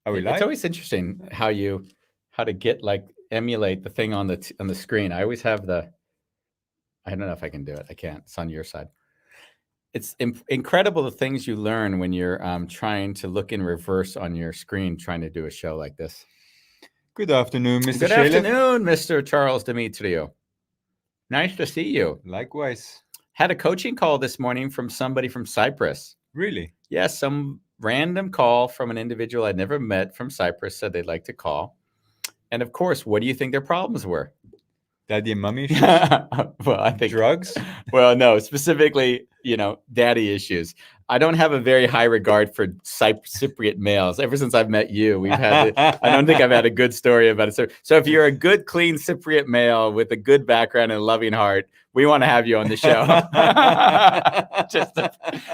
Are we It's live? always interesting how to get like emulate the thing on the screen. I always have I don't know if I can do it. I can't. It's on your side. It's incredible the things you learn when you're trying to look in reverse on your screen trying to do a show like this. Good afternoon, Mr. Good Shalev. afternoon, Mr. Charles Demetrio. Nice to see you. Likewise. Had a coaching call this morning from somebody from Cyprus. Really? Yes, some random call from an individual I'd never met from Cyprus said they'd like to call. And of course, what do you think their problems were? Daddy and mommy issues? Well, I think drugs. Well, no, specifically, daddy issues. I don't have a very high regard for Cypriot males. Ever since I've met you, I don't think I've had a good story about it. So if you're a good, clean Cypriot male with a good background and a loving heart, we want to have you on the show.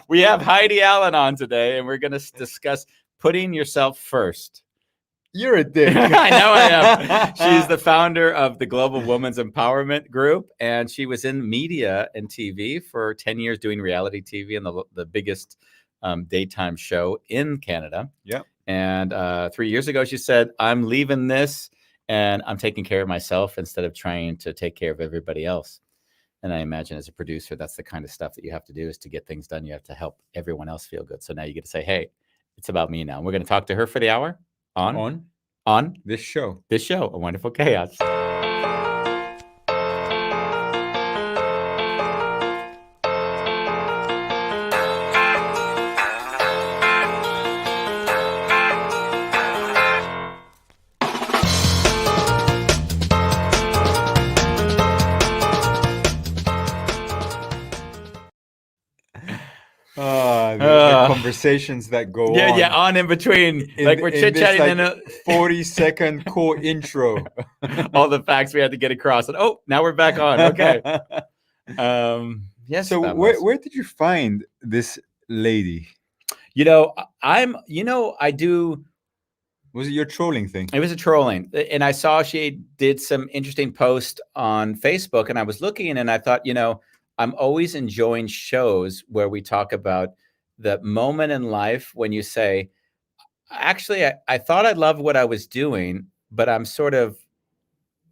We have Heidi Allen on today, and we're going to discuss putting yourself first. You're a dick. I know I am. She's the founder of the Global Women's Empowerment Group, and she was in media and TV for 10 years doing reality TV and the biggest daytime show in Canada. Yep. And 3 years ago, she said, I'm leaving this and I'm taking care of myself instead of trying to take care of everybody else. And I imagine as a producer, that's the kind of stuff that you have to do is to get things done. You have to help everyone else feel good. So now you get to say, hey, it's about me now. We're going to talk to her for the hour. On this show, A Wonderful Chaos. the conversations that go on. Yeah, on in between. We're chit-chatting in a 40-second core intro. All the facts we had to get across. And now we're back on. Okay. Yes. So where did you find this lady? I do. Was it your trolling thing? It was a trolling. And I saw she did some interesting post on Facebook, and I was looking and I thought, I'm always enjoying shows where we talk about the moment in life when you say, actually, I thought I loved what I was doing, but I'm sort of,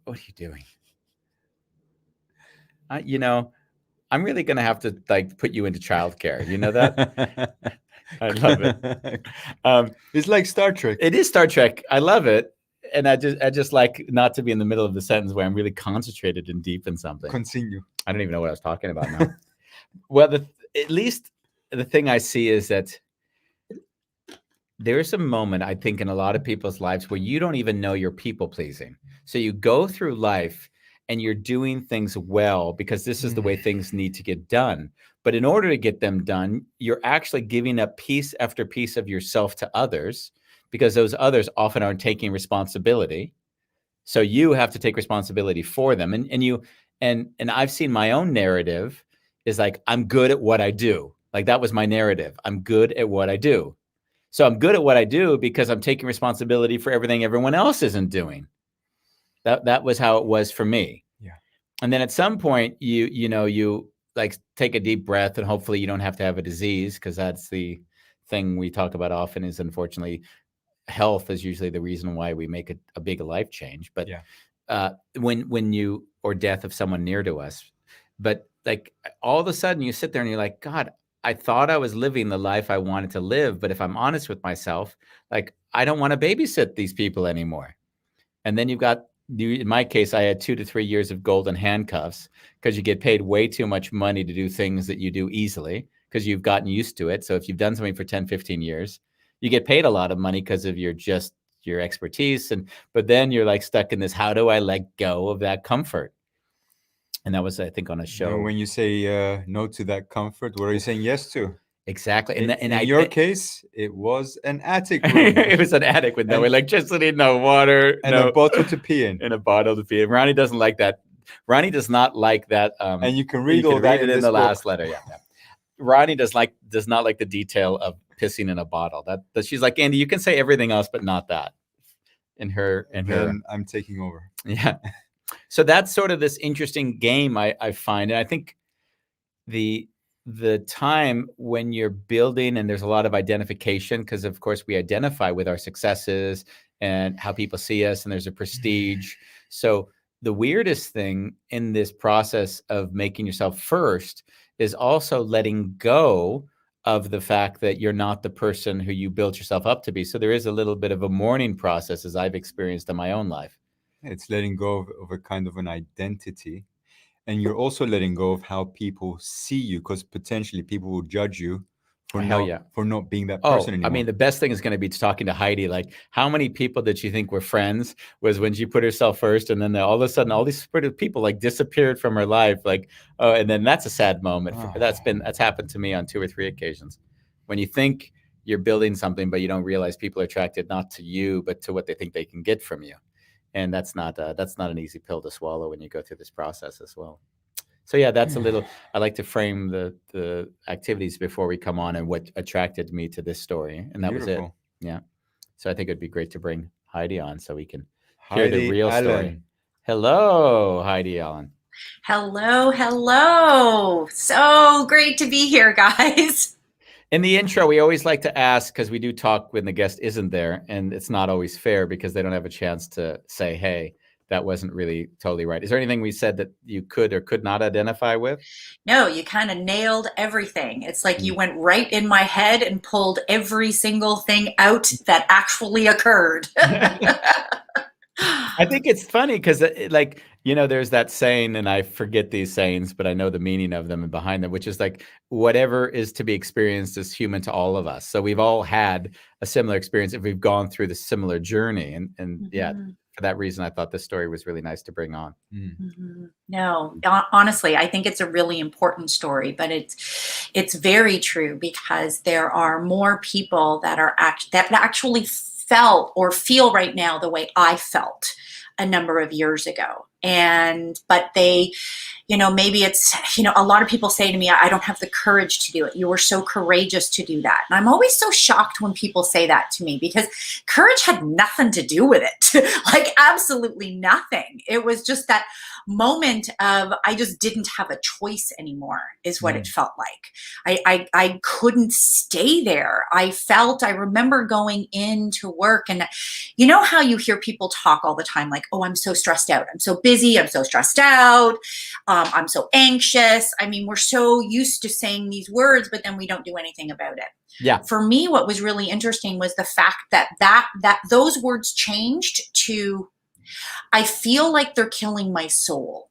what are you doing? I'm really going to have to put you into childcare. You know that? I love it. It's like Star Trek. It is Star Trek. I love it. And I just like not to be in the middle of the sentence where I'm really concentrated and deep in something. Continue. I don't even know what I was talking about now. Well, at least the thing I see is that there is a moment, I think, in a lot of people's lives where you don't even know you're people pleasing. So you go through life and you're doing things well because this is the way things need to get done. But in order to get them done, you're actually giving up piece after piece of yourself to others because those others often aren't taking responsibility. So you have to take responsibility for them. And I've seen my own narrative is like, I'm good at what I do. Like that was my narrative. I'm good at what I do. So I'm good at what I do because I'm taking responsibility for everything everyone else isn't doing. That was how it was for me. Yeah. And then at some point you like take a deep breath and hopefully you don't have to have a disease because that's the thing we talk about often is unfortunately health is usually the reason why we make a big life change. But when you or death of someone near to us, but like all of a sudden you sit there and you're like, God, I thought I was living the life I wanted to live. But if I'm honest with myself, like I don't want to babysit these people anymore. And then in my case, I had 2 to 3 years of golden handcuffs because you get paid way too much money to do things that you do easily because you've gotten used to it. So if you've done something for 10, 15 years, you get paid a lot of money because of your expertise. But then you're like stuck in this, how do I let go of that comfort? And that was, I think, on a show. When you say no to that comfort, what are you saying yes to? Exactly. In your case, it was an attic room. It was an attic with no electricity, no water. And a bottle to pee in. And a bottle to pee in. Ronnie doesn't like that. Ronnie does not like that. And you can read all that in the last letter. Yeah. Ronnie does not like the detail of pissing in a bottle. That she's like, Andy, you can say everything else, but not that. Then I'm taking over. Yeah. So that's sort of this interesting game I find. And I think the time when you're building and there's a lot of identification, because of course we identify with our successes and how people see us, and there's a prestige. So the weirdest thing in this process of making yourself first is also letting go of the fact that you're not the person who you built yourself up to be. So there is a little bit of a mourning process, as I've experienced in my own life. It's letting go of a kind of an identity. And you're also letting go of how people see you, because potentially people will judge you for Hell yeah. not being that Oh, person anymore. I mean, the best thing is going to be talking to Heidi. Like, how many people did she think were friends was when she put herself first, and then all of a sudden, all these people like disappeared from her life. Like, oh, and then that's a sad moment. That's happened to me on 2 or 3 occasions. When you think you're building something, but you don't realize people are attracted not to you, but to what they think they can get from you, and that's not an easy pill to swallow when you go through this process as well. So yeah, that's a little. I like to frame the activities before we come on and what attracted me to this story, and that was it. Beautiful. Yeah. So I think it'd be great to bring Heidi on so we can hear the Heidi real story. Allen. Hello, Heidi Allen. Hello, hello. So great to be here, guys. In the intro, we always like to ask, because we do talk when the guest isn't there, and it's not always fair because they don't have a chance to say, hey, that wasn't really totally right. Is there anything we said that you could or could not identify with? No, you kind of nailed everything. It's like you went right in my head and pulled every single thing out that actually occurred. I think it's funny because, like, you know, there's that saying, and I forget these sayings, but I know the meaning of them and behind them, which is like, whatever is to be experienced is human to all of us. So we've all had a similar experience if we've gone through the similar journey. And yeah, for that reason, I thought this story was really nice to bring on. No, honestly, I think it's a really important story, but it's very true, because there are more people that actually felt or feel right now the way I felt a number of years ago. But they, maybe it's, a lot of people say to me, I don't have the courage to do it. You were so courageous to do that. And I'm always so shocked when people say that to me, because courage had nothing to do with it. Like, absolutely nothing. It was just that moment of, I just didn't have a choice anymore, is what it felt like. I couldn't stay there. I remember going into work, and you know how you hear people talk all the time, like, oh, I'm so stressed out. I'm so busy. I'm so stressed out. I'm so anxious. I mean, we're so used to saying these words, but then we don't do anything about it. Yeah. For me, what was really interesting was the fact that those words changed to, I feel like they're killing my soul.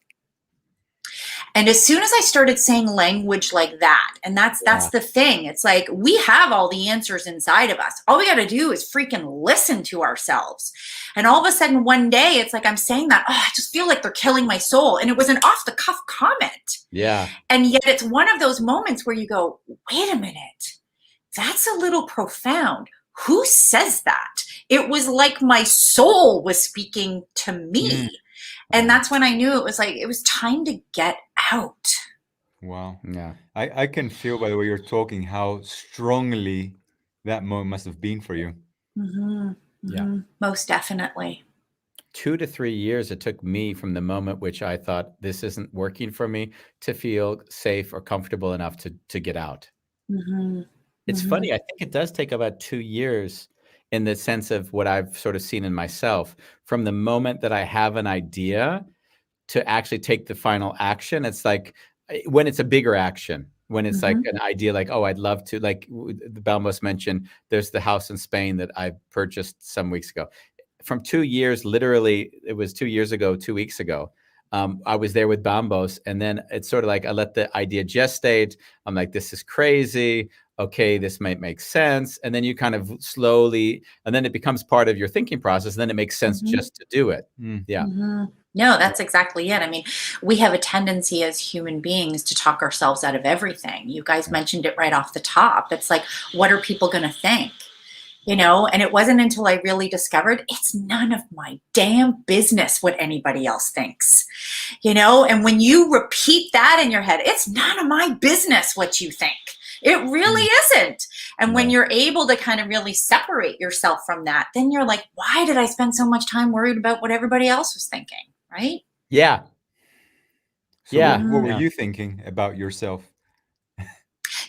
And as soon as I started saying language like that, and that's the thing. It's like, we have all the answers inside of us. All we got to do is freaking listen to ourselves. And all of a sudden one day, it's like, I'm saying that, oh, I just feel like they're killing my soul. And it was an off the cuff comment. Yeah. And yet it's one of those moments where you go, wait a minute, that's a little profound. Who says that? It was like my soul was speaking to me. And that's when I knew it was time to get out. Wow. Yeah. I can feel, by the way you're talking, how strongly that moment must have been for you. Yeah. Most definitely. 2 to 3 years it took me from the moment which I thought this isn't working for me to feel safe or comfortable enough to get out. It's funny. I think it does take about 2 years, in the sense of what I've sort of seen in myself, from the moment that I have an idea to actually take the final action. It's like, when it's a bigger action, when it's like an idea, like, oh, I'd love to, like the Balmos mentioned, there's the house in Spain that I purchased some weeks ago. From 2 years, literally, it was 2 years ago, 2 weeks ago, I was there with Bambos, and then it's sort of like, I let the idea gestate. I'm like, this is crazy. Okay, this might make sense. And then you kind of slowly, and then it becomes part of your thinking process. And then it makes sense just to do it. Yeah. No, that's exactly it. I mean, we have a tendency as human beings to talk ourselves out of everything. You guys mentioned it right off the top. It's like, what are people going to think? And it wasn't until I really discovered it's none of my damn business what anybody else thinks, and when you repeat that in your head, it's none of my business what you think. It really isn't. And when you're able to kind of really separate yourself from that, then you're like, why did I spend so much time worried about what everybody else was thinking? Right? Yeah. So what were you thinking about yourself?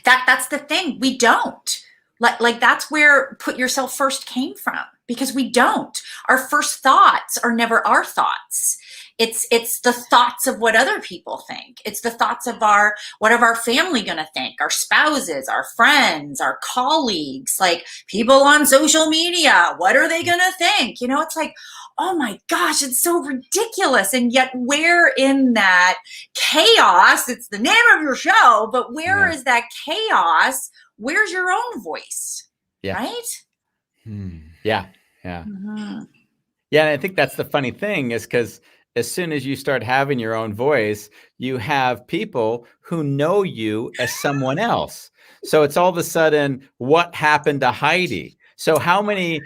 That's the thing. We don't. Like that's where put yourself first came from, because we don't. Our first thoughts are never our thoughts. It's the thoughts of what other people think. It's the thoughts of what are our family going to think, our spouses, our friends, our colleagues, like people on social media. What are they going to think? It's like, oh my gosh, it's so ridiculous. And yet where in that chaos, it's the name of your show, but where is that chaos? Where's your own voice? Yeah. Right? Yeah. Yeah. Yeah. And I think that's the funny thing, is because as soon as you start having your own voice, you have people who know you as someone else. So it's all of a sudden, what happened to Heidi? So how many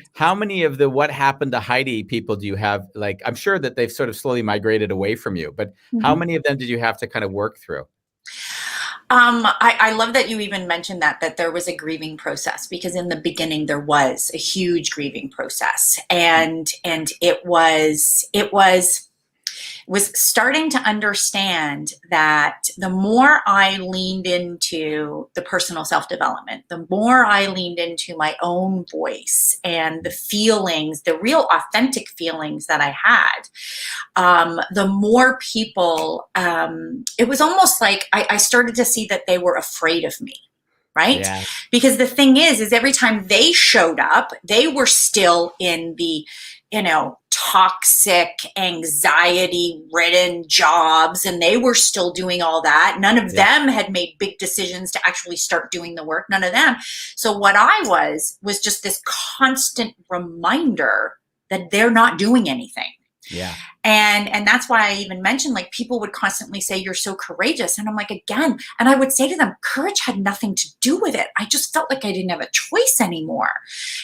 of the what happened to Heidi people do you have? Like, I'm sure that they've sort of slowly migrated away from you, but how many of them did you have to kind of work through? I love that you even mentioned that there was a grieving process, because in the beginning there was a huge grieving process, and it was starting to understand that the more I leaned into the personal self-development, the more I leaned into my own voice and the feelings, the real authentic feelings that I had, the more people, it was almost like I started to see that they were afraid of me. Right? Yeah. Because the thing is every time they showed up, they were still in the, toxic, anxiety-ridden jobs, and they were still doing all that. None of them had made big decisions to actually start doing the work. None of them. So what I was just this constant reminder that they're not doing anything. Yeah. And that's why I even mentioned, like, people would constantly say, you're so courageous. And I'm like, again, and I would say to them, courage had nothing to do with it. I just felt like I didn't have a choice anymore.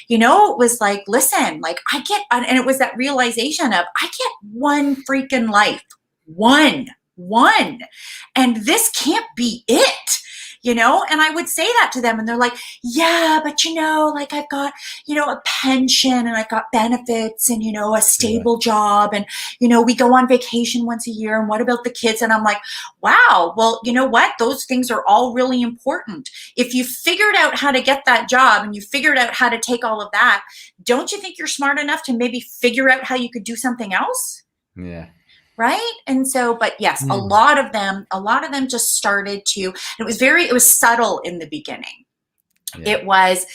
It was like, listen, like and it was that realization of, I get one freaking life, one, and this can't be it. And I would say that to them, and they're like, yeah, but like I've got, a pension, and I've got benefits, and, a stable job, and, we go on vacation once a year, and what about the kids? And I'm like, wow, well, you know what? Those things are all really important. If you figured out how to get that job and you figured out how to take all of that, don't you think you're smart enough to maybe figure out how you could do something else? Yeah. Right. And so, but yes, a lot of them just started to, it was subtle in the beginning. Yeah. It was,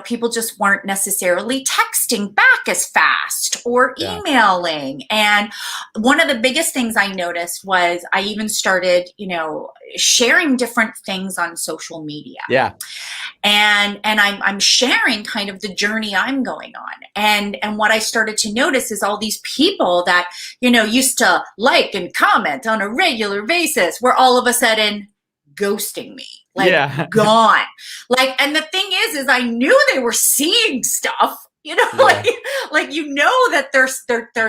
people just weren't necessarily texting back as fast or emailing. And one of the biggest things I noticed was I even started, sharing different things on social media. Yeah. And I'm sharing kind of the journey I'm going on. And what I started to notice is all these people that, used to like and comment on a regular basis were all of a sudden ghosting me. Gone. And the thing is I knew they were seeing stuff, that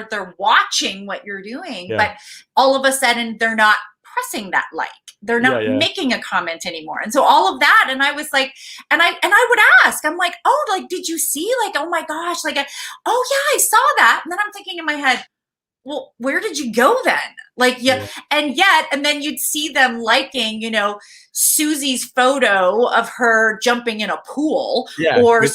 they're watching what you're doing, but all of a sudden they're not pressing that like. They're not making a comment anymore. And so all of that, and I was like, and I would ask, I'm like, oh, like, did you see? Like, oh my gosh, like, oh yeah, I saw that. And then I'm thinking in my head, well, where did you go then? And then you'd see them liking, Susie's photo of her jumping in a pool, or,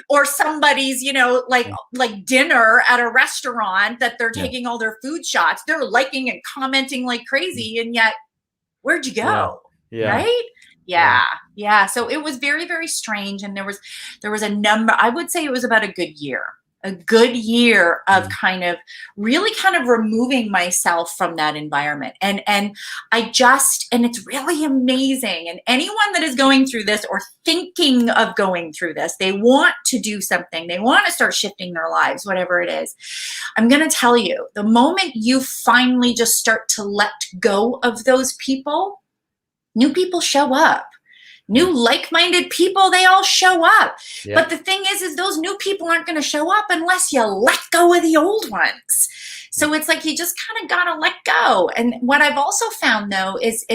or somebody's, like dinner at a restaurant that they're taking all their food shots. They're liking and commenting like crazy. And yet, where'd you go? Right? Yeah. So it was very, very strange. And there was a number, I would say it was about a good year of kind of removing myself from that environment. And it's really amazing. And anyone that is going through this or thinking of going through this, they want to do something, they want to start shifting their lives, whatever it is. I'm going to tell you, the moment you finally just start to let go of those people, new people show up. New like-minded people, they all show up. Yeah. But the thing is those new people aren't going to show up unless you let go of the old ones. So it's like you just kind of got to let go. And what I've also found, though, is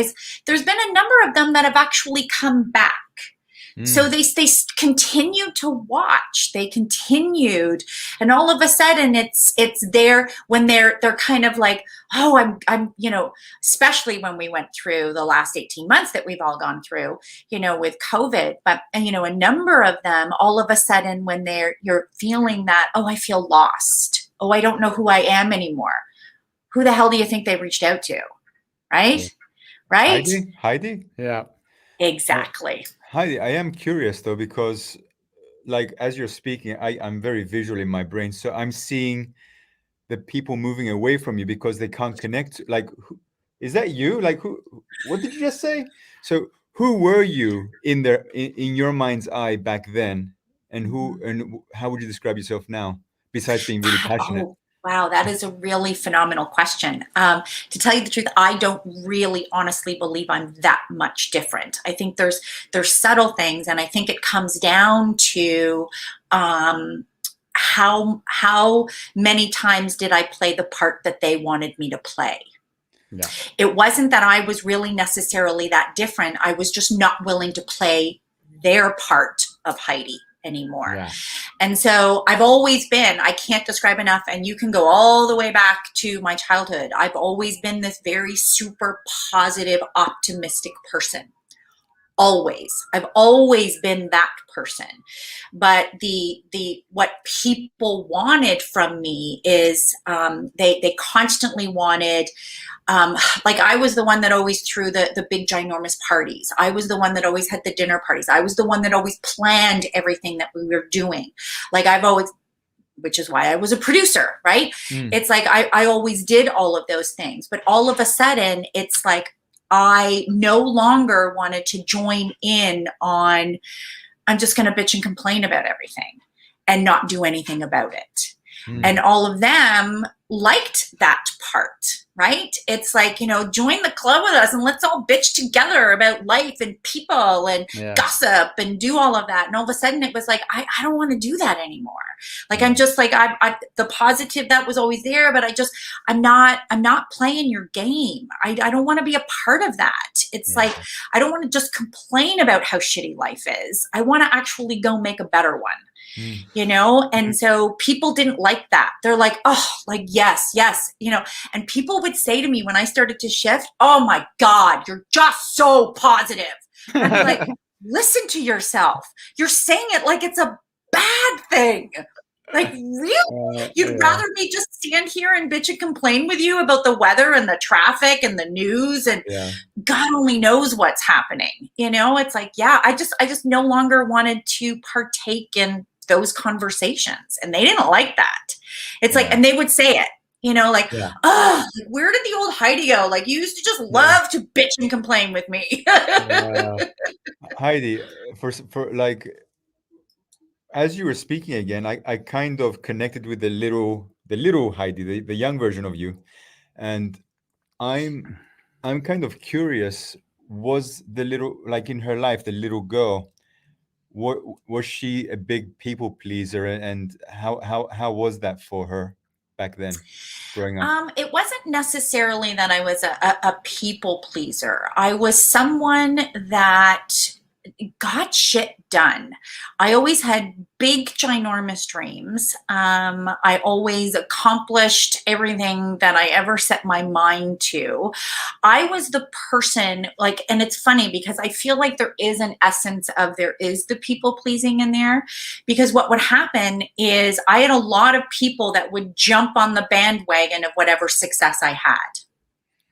there's been a number of them that have actually come back. So they continued to watch. They continued, and all of a sudden, it's there when they're kind of like, oh, I'm especially when we went through the last 18 months that we've all gone through, with COVID. But a number of them, all of a sudden, when you're feeling that, oh, I feel lost. Oh, I don't know who I am anymore. Who the hell do you think they reached out to? Right? Yeah. Right? Heidi? Yeah. Exactly. Heidi, I am curious though, because like as you're speaking, I'm very visual in my brain. So I'm seeing the people moving away from you because they can't connect. Like, is that you? Like, what did you just say? So who were you in your mind's eye back then? And how would you describe yourself now, besides being really passionate? Oh, wow, that is a really phenomenal question. To tell you the truth, I don't really honestly believe I'm that much different. I think there's subtle things, and I think it comes down to how many times did I play the part that they wanted me to play. Yeah. It wasn't that I was really necessarily that different. I was just not willing to play their part of Heidi anymore. Yeah. And so I've always been, I can't describe enough, and you can go all the way back to my childhood. I've always been this very super positive, optimistic person. Always. I've always been that person. But what people wanted from me is they constantly wanted, like I was the one that always threw the big ginormous parties. I was the one that always had the dinner parties. I was the one that always planned everything that we were doing. Like I've always, which is why I was a producer, right? It's like I always did all of those things. But all of a sudden, it's like I no longer wanted to join in on, I'm just going to bitch and complain about everything and not do anything about it. And all of them liked that part, right? It's like, join the club with us and let's all bitch together about life and people and gossip and do all of that. And all of a sudden it was like, I don't want to do that anymore. Like, I'm just like, I the positive that was always there, but I'm not playing your game. I don't want to be a part of that. It's like, I don't want to just complain about how shitty life is. I want to actually go make a better one. And so people didn't like that. They're like, oh, like, yes, and people would say to me when I started to shift, oh my God, you're just so positive. And I'd be like, listen to yourself. You're saying it like it's a bad thing. Like, really? You'd rather me just stand here and bitch and complain with you about the weather and the traffic and the news and God only knows what's happening. It's like, I just no longer wanted to partake in those conversations, and they didn't like that. It's like, and they would say it, like, oh, where did the old Heidi go? Like, you used to just love to bitch and complain with me. Heidi, for like, as you were speaking again, I kind of connected with the little Heidi, the young version of you, and I'm kind of curious. Was the little, like in her life, the little girl, was she a big people pleaser, and how was that for her back then, growing up? It wasn't necessarily that I was a people pleaser. I was someone that got shit done. I always had big, ginormous dreams. I always accomplished everything that I ever set my mind to. I was the person, like, and it's funny because I feel like there is an essence of, there is the people pleasing in there, because what would happen is I had a lot of people that would jump on the bandwagon of whatever success I had.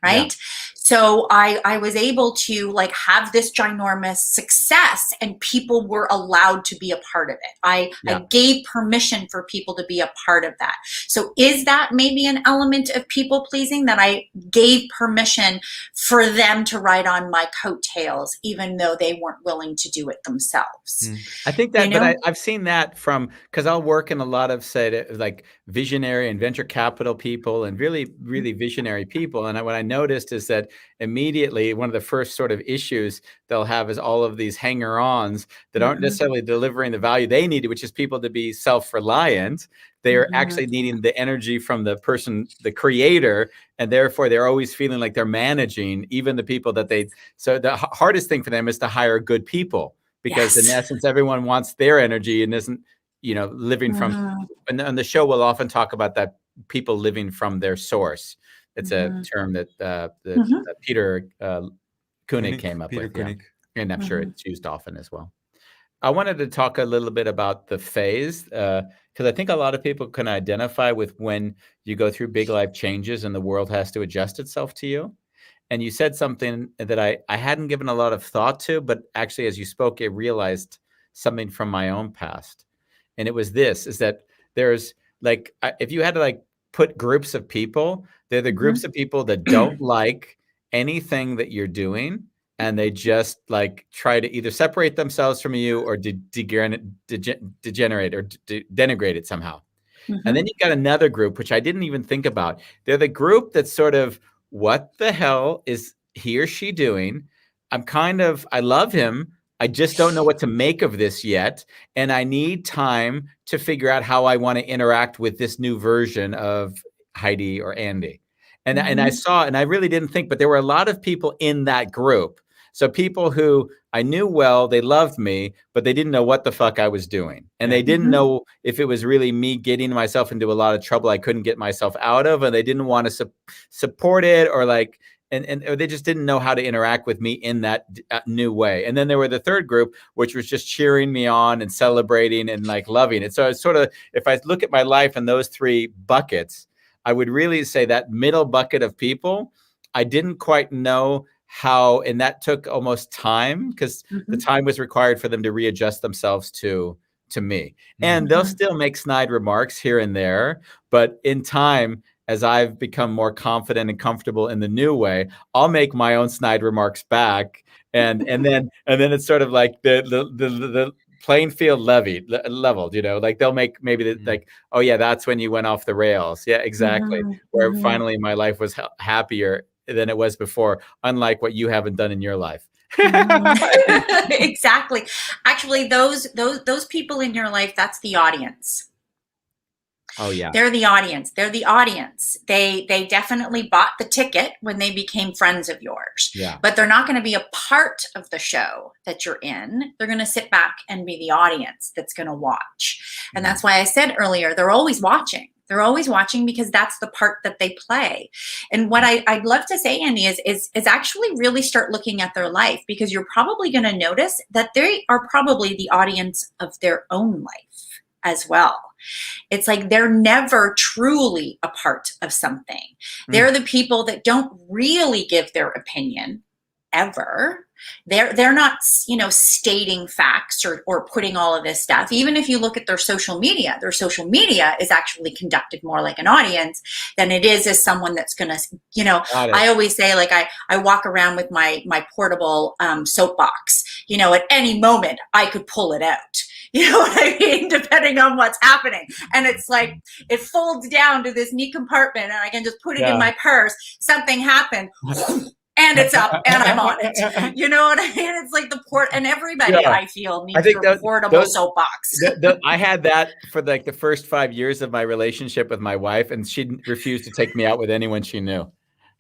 Right. So I was able to like have this ginormous success, and people were allowed to be a part of it. I gave permission for people to be a part of that. So is that maybe an element of people pleasing, that I gave permission for them to ride on my coattails, even though they weren't willing to do it themselves? I think that, but I've seen that from, because I'll work in a lot of, say, like visionary and venture capital people and really, really visionary people. And what I noticed is that immediately one of the first sort of issues they'll have is all of these hanger-ons that aren't necessarily delivering the value they needed, which is people to be self-reliant. They are actually needing the energy from the person, the creator, and therefore they're always feeling like they're managing even the people that so the hardest thing for them is to hire good people, because in Yes. essence, everyone wants their energy and isn't, living from, Mhm. and the show will often talk about that, people living from their source. It's a Mhm. term that Mhm. Peter Koenig Koenig, came up Peter with. Yeah. Koenig. And I'm sure Mhm. it's used often as well. I wanted to talk a little bit about the phase, because I think a lot of people can identify with when you go through big life changes and the world has to adjust itself to you. And you said something that I hadn't given a lot of thought to, but actually, as you spoke, I realized something from my own past. And it was this, is that there's like, if you had to like put groups of people, they're the groups Mhm. of people that don't like anything that you're doing. And they just like try to either separate themselves from you or degenerate or denigrate it somehow. And then Mhm. you've got another group, which I didn't even think about. They're the group that's sort of, what the hell is he or she doing? I love him. I just don't know what to make of this yet. And I need time to figure out how I want to interact with this new version of Heidi or Andy. And Mhm. I really didn't think, but there were a lot of people in that group. So people who I knew well, they loved me, but they didn't know what the fuck I was doing. And Yeah. they didn't Mhm. know if it was really me getting myself into a lot of trouble I couldn't get myself out of, and they didn't want to support it, or like, or they just didn't know how to interact with me in that new way. And then there were the third group, which was just cheering me on and celebrating and like loving it. So it's sort of, if I look at my life in those three buckets, I would really say that middle bucket of people, I didn't quite know how, and that took almost time, because the Mhm. time was required for them to readjust themselves to me. And Mm. they'll Mhm. still make snide remarks here and there, but in time, as I've become more confident and comfortable in the new way, I'll make my own snide remarks back, and then it's sort of like the playing field leveled. Like they'll make maybe Mm. like, oh yeah, that's when you went off the rails. Yeah, exactly. Mhm. Where Mhm. finally my life was happier than it was before, unlike what you haven't done in your life. Mhm. Exactly. Actually, those people in your life, that's the audience. Oh yeah. They're the audience. They're the audience. They definitely bought the ticket when they became friends of yours. Yeah. But they're not going to be a part of the show that you're in. They're going to sit back and be the audience that's going to watch. And that's why I said earlier, they're always watching. They're always watching because that's the part that they play. And what I'd love to say, Andy, is actually really start looking at their life, because you're probably going to notice that they are probably the audience of their own life as well. It's like they're never truly a part of something. They're the people that don't really give their opinion ever. They're not, stating facts or putting all of this stuff. Even if you look at their social media is actually conducted more like an audience than it is as someone that's going to, Got it. I always say, like, I walk around with my portable soapbox. At any moment I could pull it out. You know what I mean? Depending on what's happening. And it's like, it folds down to this neat compartment and I can just put it in my purse. Something happened. And it's up and I'm on it. You know what I mean? It's like the port, and everybody, Yeah. I feel, I needs think their portable soapbox. I had that for like the first 5 years of my relationship with my wife, and she refused to take me out with anyone she knew.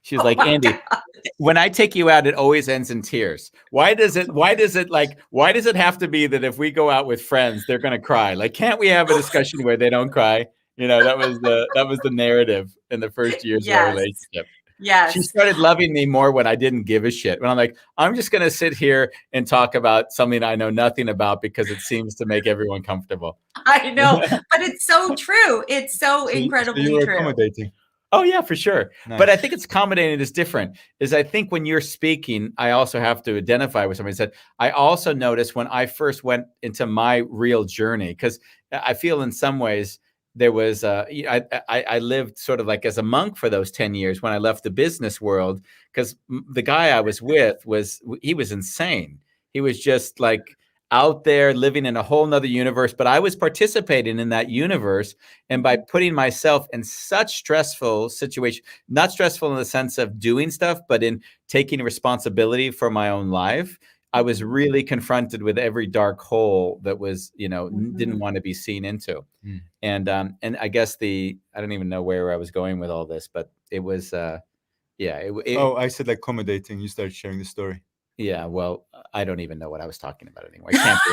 She's Oh like, my Andy, God. when I take you out, it always ends in tears. Why does it have to be that if we go out with friends, they're going to cry? Like, can't we have a discussion where they don't cry? That was the narrative in the first years of our Yes. relationship. She Yes. started loving me more when I didn't give a shit. When I'm like, I'm just going to sit here and talk about something I know nothing about because it seems to make everyone comfortable. I know, but it's so true. It's so So you incredibly were true. accommodating. Oh yeah, for sure. Nice. But I think it's accommodating is different. Is I think when you're speaking, I also have to identify with somebody. Said I also noticed when I first went into my real journey, because I feel in some ways there was I lived sort of like as a monk for those 10 years when I left the business world, because the guy I was with was insane. He was just like out there living in a whole nother universe, but I was participating in that universe. And by putting myself in such stressful situation, not stressful in the sense of doing stuff, but in taking responsibility for my own life, I was really confronted with every dark hole that was, didn't want to be seen into. Mm. And I guess I don't even know where I was going with all this, but it was, Oh, I said accommodating. You started sharing the story. Yeah, well, I don't even know what I was talking about anymore. I can't do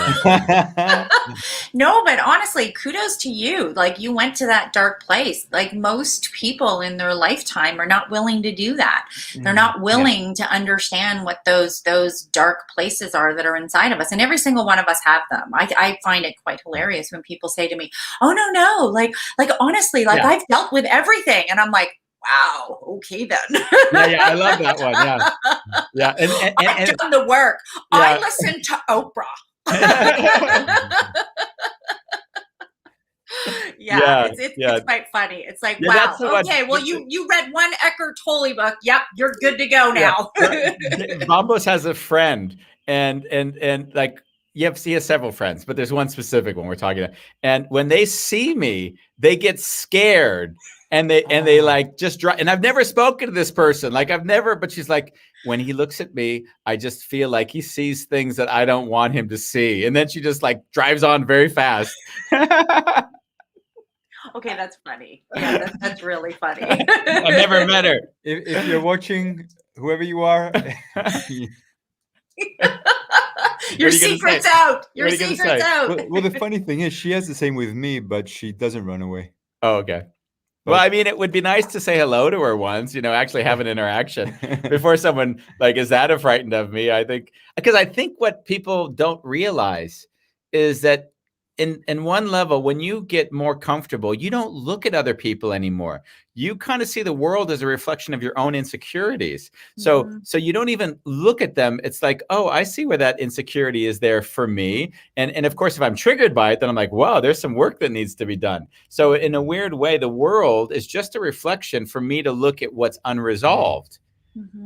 that. No, but honestly, kudos to you. Like, you went to that dark place. Like, most people in their lifetime are not willing to do that. They're not willing to understand what those dark places are that are inside of us. And every single one of us have them. I find it quite hilarious when people say to me, "Oh, no, like honestly, like I've dealt with everything." And I'm like, wow, okay then. Yeah, I love that one. Yeah. I've done the work. Yeah. I listened to Oprah. It's quite funny. It's like, wow, okay, well, you read one Eckhart Tolle book. Yep, you're good to go now. Bombos has a friend, and like, he has several friends, but there's one specific one we're talking about. And when they see me, they get scared. And they like just drive. And I've never spoken to this person. Like, but she's like, when he looks at me, I just feel like he sees things that I don't want him to see. And then she just like drives on very fast. Okay, that's funny. Yeah, that's really funny. I've never met her. If you're watching, whoever you are, your secret's out. Your secret's out. Well, the funny thing is, she has the same with me, but she doesn't run away. Oh, okay. Well, I mean, it would be nice to say hello to her once, actually have an interaction before someone like is that frightened of me. I think, because I think what people don't realize is that in one level, when you get more comfortable, you don't look at other people anymore. You kind of see the world as a reflection of your own insecurities. So you don't even look at them. It's like, oh, I see where that insecurity is there for me. And of course, if I'm triggered by it, then I'm like, wow, there's some work that needs to be done. So in a weird way, the world is just a reflection for me to look at what's unresolved.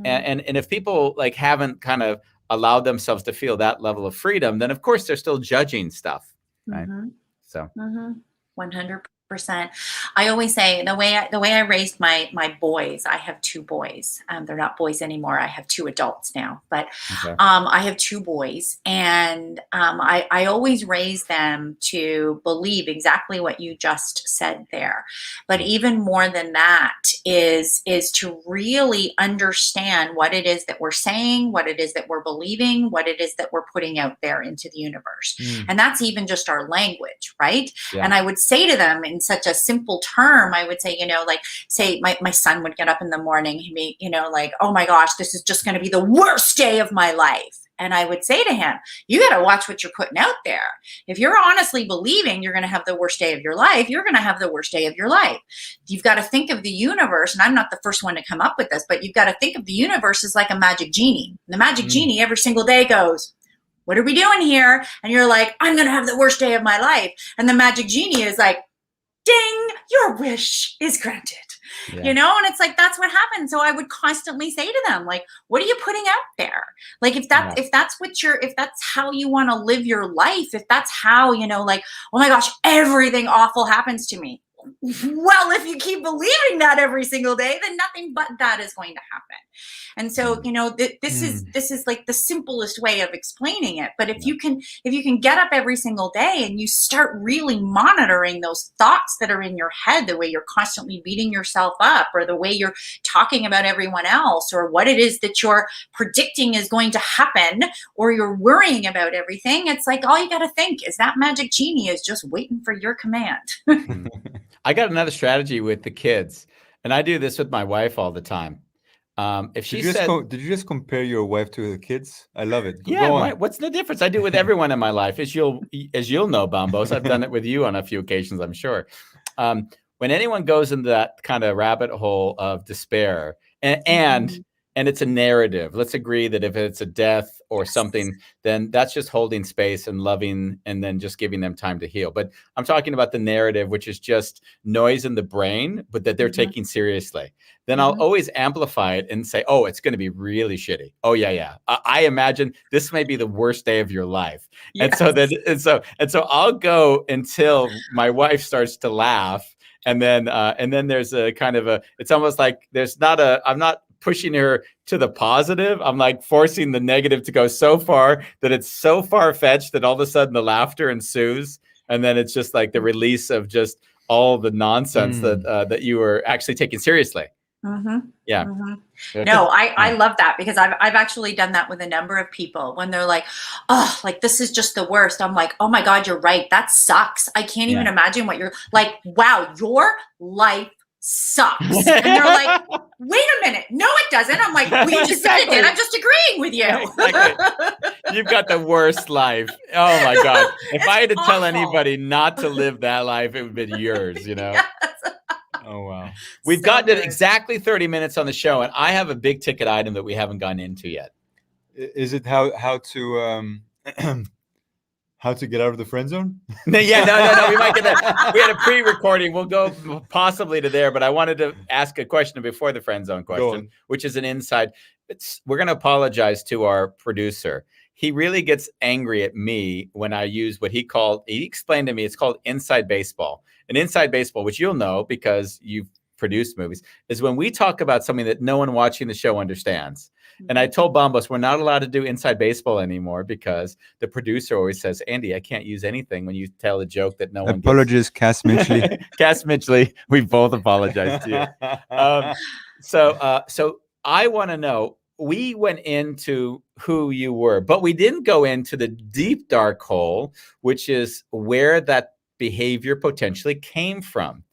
And if people like haven't kind of allowed themselves to feel that level of freedom, then of course they're still judging stuff. Right. So 100%. I always say the way I raised my boys. I have two boys. They're not boys anymore. I have two adults now, but I have two boys, and I always raise them to believe exactly what you just said there. But even more than that is to really understand what it is that we're saying, what it is that we're believing, what it is that we're putting out there into the universe. And that's even just our language, right? And I would say to them in such a simple term, I would say, like, say my son would get up in the morning, he'd be, like, oh my gosh, this is just going to be the worst day of my life. And I would say to him, you got to watch what you're putting out there. If you're honestly believing you're going to have the worst day of your life, you're going to have the worst day of your life. You've got to think of the universe, and I'm not the first one to come up with this, but you've got to think of the universe as like a magic genie. The magic genie every single day goes, what are we doing here? And you're like, I'm going to have the worst day of my life. And the magic genie is like, ding, your wish is granted. And it's like, that's what happened. So I would constantly say to them, like, what are you putting out there? Like, if that's how you want to live your life, if that's how, like, oh my gosh, everything awful happens to me. Well, if you keep believing that every single day, then nothing but that is going to happen. And so, this is like the simplest way of explaining it. But if you can get up every single day and you start really monitoring those thoughts that are in your head, the way you're constantly beating yourself up, or the way you're talking about everyone else, or what it is that you're predicting is going to happen, or you're worrying about everything, it's like, all you got to think is that magic genie is just waiting for your command. I got another strategy with the kids, and I do this with my wife all the time. If she said, did you just compare your wife to the kids? I love it. Yeah, what's the difference? I do it with everyone in my life, as you'll know, Bombos. I've done it with you on a few occasions, I'm sure. When anyone goes into that kind of rabbit hole of despair, and it's a narrative. Let's agree that if it's a death or something, then that's just holding space and loving, and then just giving them time to heal. But I'm talking about the narrative, which is just noise in the brain, but that they're taking seriously. Then I'll always amplify it and say, oh, it's going to be really shitty. Oh yeah. I imagine this may be the worst day of your life. Yes. And so I'll go until my wife starts to laugh. And then there's a kind of it's almost like I'm not pushing her to the positive. I'm like forcing the negative to go so far that it's so far-fetched that all of a sudden the laughter ensues. And then it's just like the release of just all the nonsense that you were actually taking seriously. Yeah. No, I love that, because I've actually done that with a number of people when they're like, oh, like this is just the worst. I'm like, oh my God, you're right. That sucks. I can't even imagine what you're like. Wow, your life sucks. And they're like, wait a minute. No, it doesn't. I'm like, well, you just said it did. I'm just agreeing with you. Exactly. You've got the worst life. Oh my God. If I had to tell anybody not to live that life, it would have been yours, you know? Yes. Oh, wow. We've gotten to exactly 30 minutes on the show, and I have a big ticket item that we haven't gotten into yet. Is it how to how to get out of the friend zone? Yeah, no. We might get that. We had a pre-recording. We'll go possibly to there, but I wanted to ask a question before the friend zone question, which is an inside. We're going to apologize to our producer. He really gets angry at me when I use what he explained to me, it's called inside baseball. And inside baseball, which you'll know because you've produced movies, is when we talk about something that no one watching the show understands. And I told Bombos we're not allowed to do inside baseball anymore because the producer always says, Andy, I can't use anything when you tell a joke that no one gets. Apologies, Cass Mitchley. Cass Mitchley, we both apologize to you. So I want to know, we went into who you were, but we didn't go into the deep dark hole, which is where that behavior potentially came from.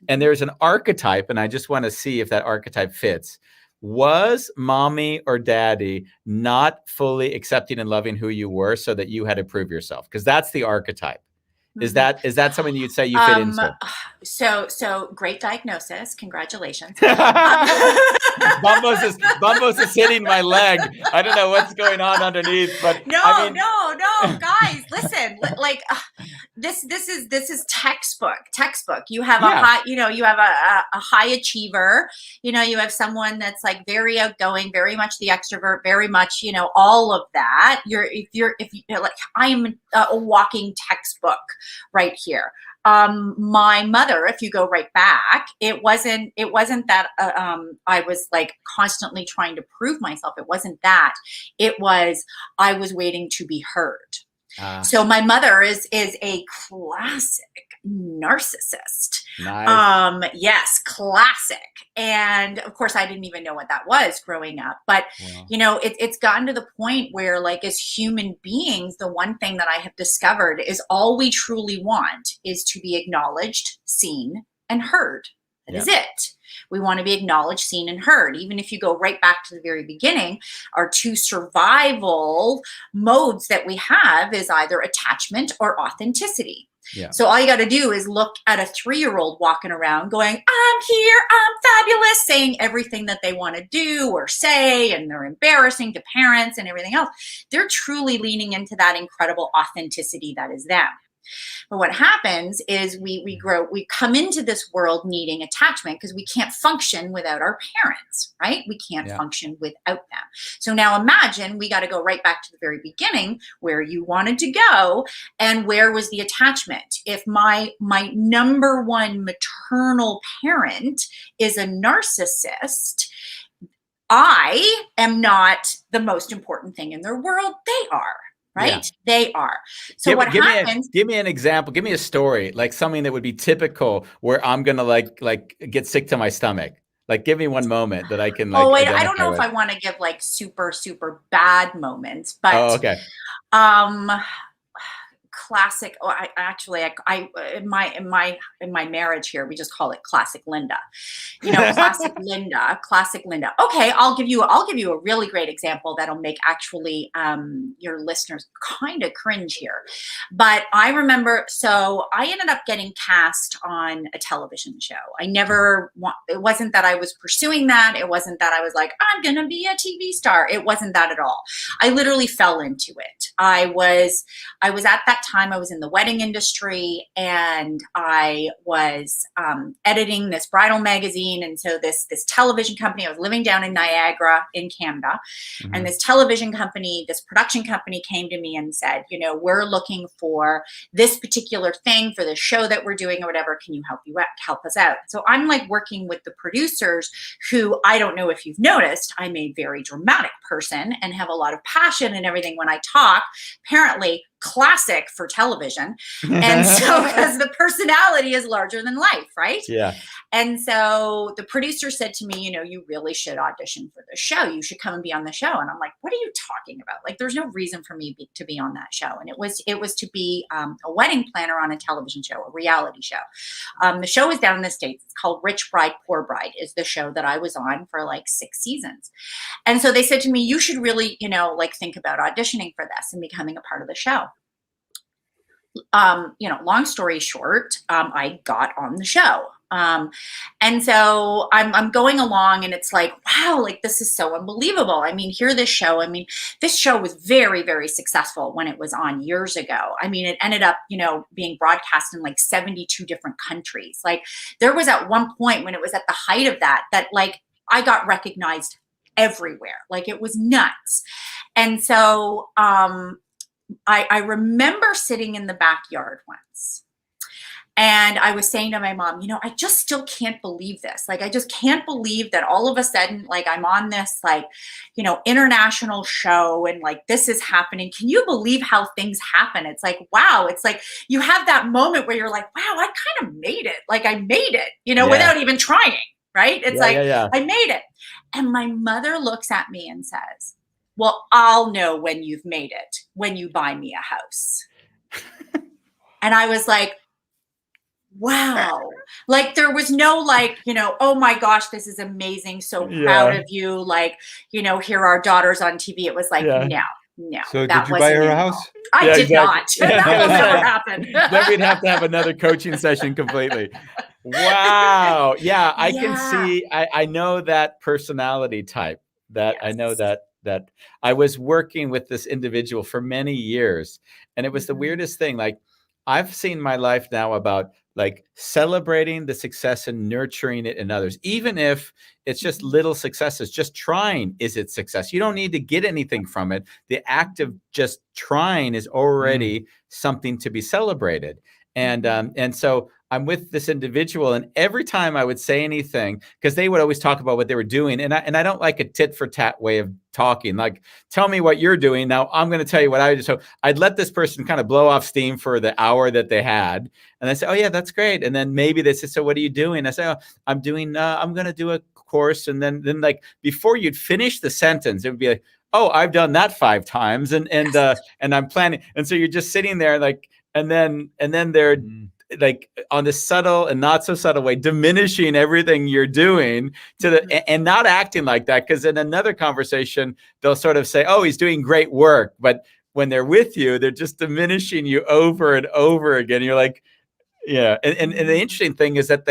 And there's an archetype, and I just want to see if that archetype fits. Was mommy or daddy not fully accepting and loving who you were so that you had to prove yourself? Because that's the archetype. Is that something you'd say you fit into? So great diagnosis. Congratulations. Bumbos is hitting my leg. I don't know what's going on underneath, but no, guys, listen, like this is textbook. You have a high, you have a high achiever, you have someone that's like very outgoing, very much the extrovert, very much, all of that. If you like, I am a walking textbook right here. My mother, if you go right back, it wasn't that I was like constantly trying to prove myself. It wasn't that. It was, I was waiting to be heard. So my mother is a classic narcissist. Nice. Yes, classic. And of course, I didn't even know what that was growing up. But, it's gotten to the point where, like, as human beings, the one thing that I have discovered is all we truly want is to be acknowledged, seen, and heard. That is it. We want to be acknowledged, seen, and heard. Even if you go right back to the very beginning, our two survival modes that we have is either attachment or authenticity. Yeah. So all you got to do is look at a 3-year-old walking around going, I'm here, I'm fabulous, saying everything that they want to do or say, and they're embarrassing to parents and everything else. They're truly leaning into that incredible authenticity that is them. But what happens is we grow, we come into this world needing attachment because we can't function without our parents, right? We can't function without them. So now imagine we got to go right back to the very beginning where you wanted to go and where was the attachment. If my number one maternal parent is a narcissist, I am not the most important thing in their world. They are. Right? Yeah. They are. So what happens? Give me an example. Give me a story, like something that would be typical where I'm going to like get sick to my stomach. Like, give me one moment that I can like. Oh, wait, I don't know if I want to give like super, super bad moments, but okay. Classic. Oh, I in my marriage here, we just call it classic Linda. Classic Linda. Okay, I'll give you a really great example that'll make actually your listeners kind of cringe here. But I remember, so I ended up getting cast on a television show. It wasn't that I was pursuing that. It wasn't that I was like, I'm gonna be a TV star. It wasn't that at all. I literally fell into it. I was at that time, I was in the wedding industry and I was editing this bridal magazine. And so this television company, I was living down in Niagara in Canada. Mm-hmm. And this television company, this production company came to me and said, we're looking for this particular thing for the show that we're doing or whatever. Can you help us out? So I'm like working with the producers who, I don't know if you've noticed, I'm a very dramatic person and have a lot of passion and everything when I talk. Apparently, classic for television. And so because the personality is larger than life, right? Yeah. And so the producer said to me, you really should audition for the show. You should come and be on the show. And I'm like, what are you talking about? Like, there's no reason for me to be on that show. And it was to be a wedding planner on a television show, a reality show. The show is down in the States. It's called Rich Bride, Poor Bride is the show that I was on for like 6 seasons. And so they said to me, you should really, like think about auditioning for this and becoming a part of the show. Long story short, I got on the show. And so I'm going along and it's like, wow, like this is so unbelievable. I mean, this show was very, very successful when it was on years ago. I mean, it ended up, being broadcast in like 72 different countries. Like there was at one point when it was at the height of that like I got recognized everywhere. Like it was nuts. And so, I remember sitting in the backyard once and I was saying to my mom, I just still can't believe this. Like, I just can't believe that all of a sudden, like I'm on this, like, international show and like this is happening. Can you believe how things happen? It's like, wow. It's like you have that moment where you're like, wow, I kind of made it. Like I made it, without even trying. Right. It's I made it. And my mother looks at me and says, well, I'll know when you've made it, when you buy me a house. And I was like, wow. Like there was no like, oh my gosh, this is amazing. So proud of you. Like, here are daughters on TV. It was like, no. So did you buy her a house? I did not. That will never happen. Then we'd have to have another coaching session completely. Wow. Yeah. I can see, I know that personality type I know that I was working with this individual for many years. And it was the weirdest thing. Like I've seen my life now about like celebrating the success and nurturing it in others, even if it's just little successes. Just trying is its success. You don't need to get anything from it. The act of just trying is already something to be celebrated. And so I'm with this individual, and every time I would say anything, because they would always talk about what they were doing, and I don't like a tit for tat way of talking. Like, tell me what you're doing. Now I'm going to tell you what I do. So I'd let this person kind of blow off steam for the hour that they had, and I say, oh yeah, that's great. And then maybe they say, so what are you doing? I say, oh, I'm going to do a course, and then like before you'd finish the sentence, it would be like, oh, I've done that 5 times, and I'm planning, and so you're just sitting there like, and then they're like on this subtle and not so subtle way, diminishing everything you're doing and not acting like that. Because in another conversation, they'll sort of say, oh, he's doing great work. But when they're with you, they're just diminishing you over and over again. You're like, yeah. And the interesting thing is that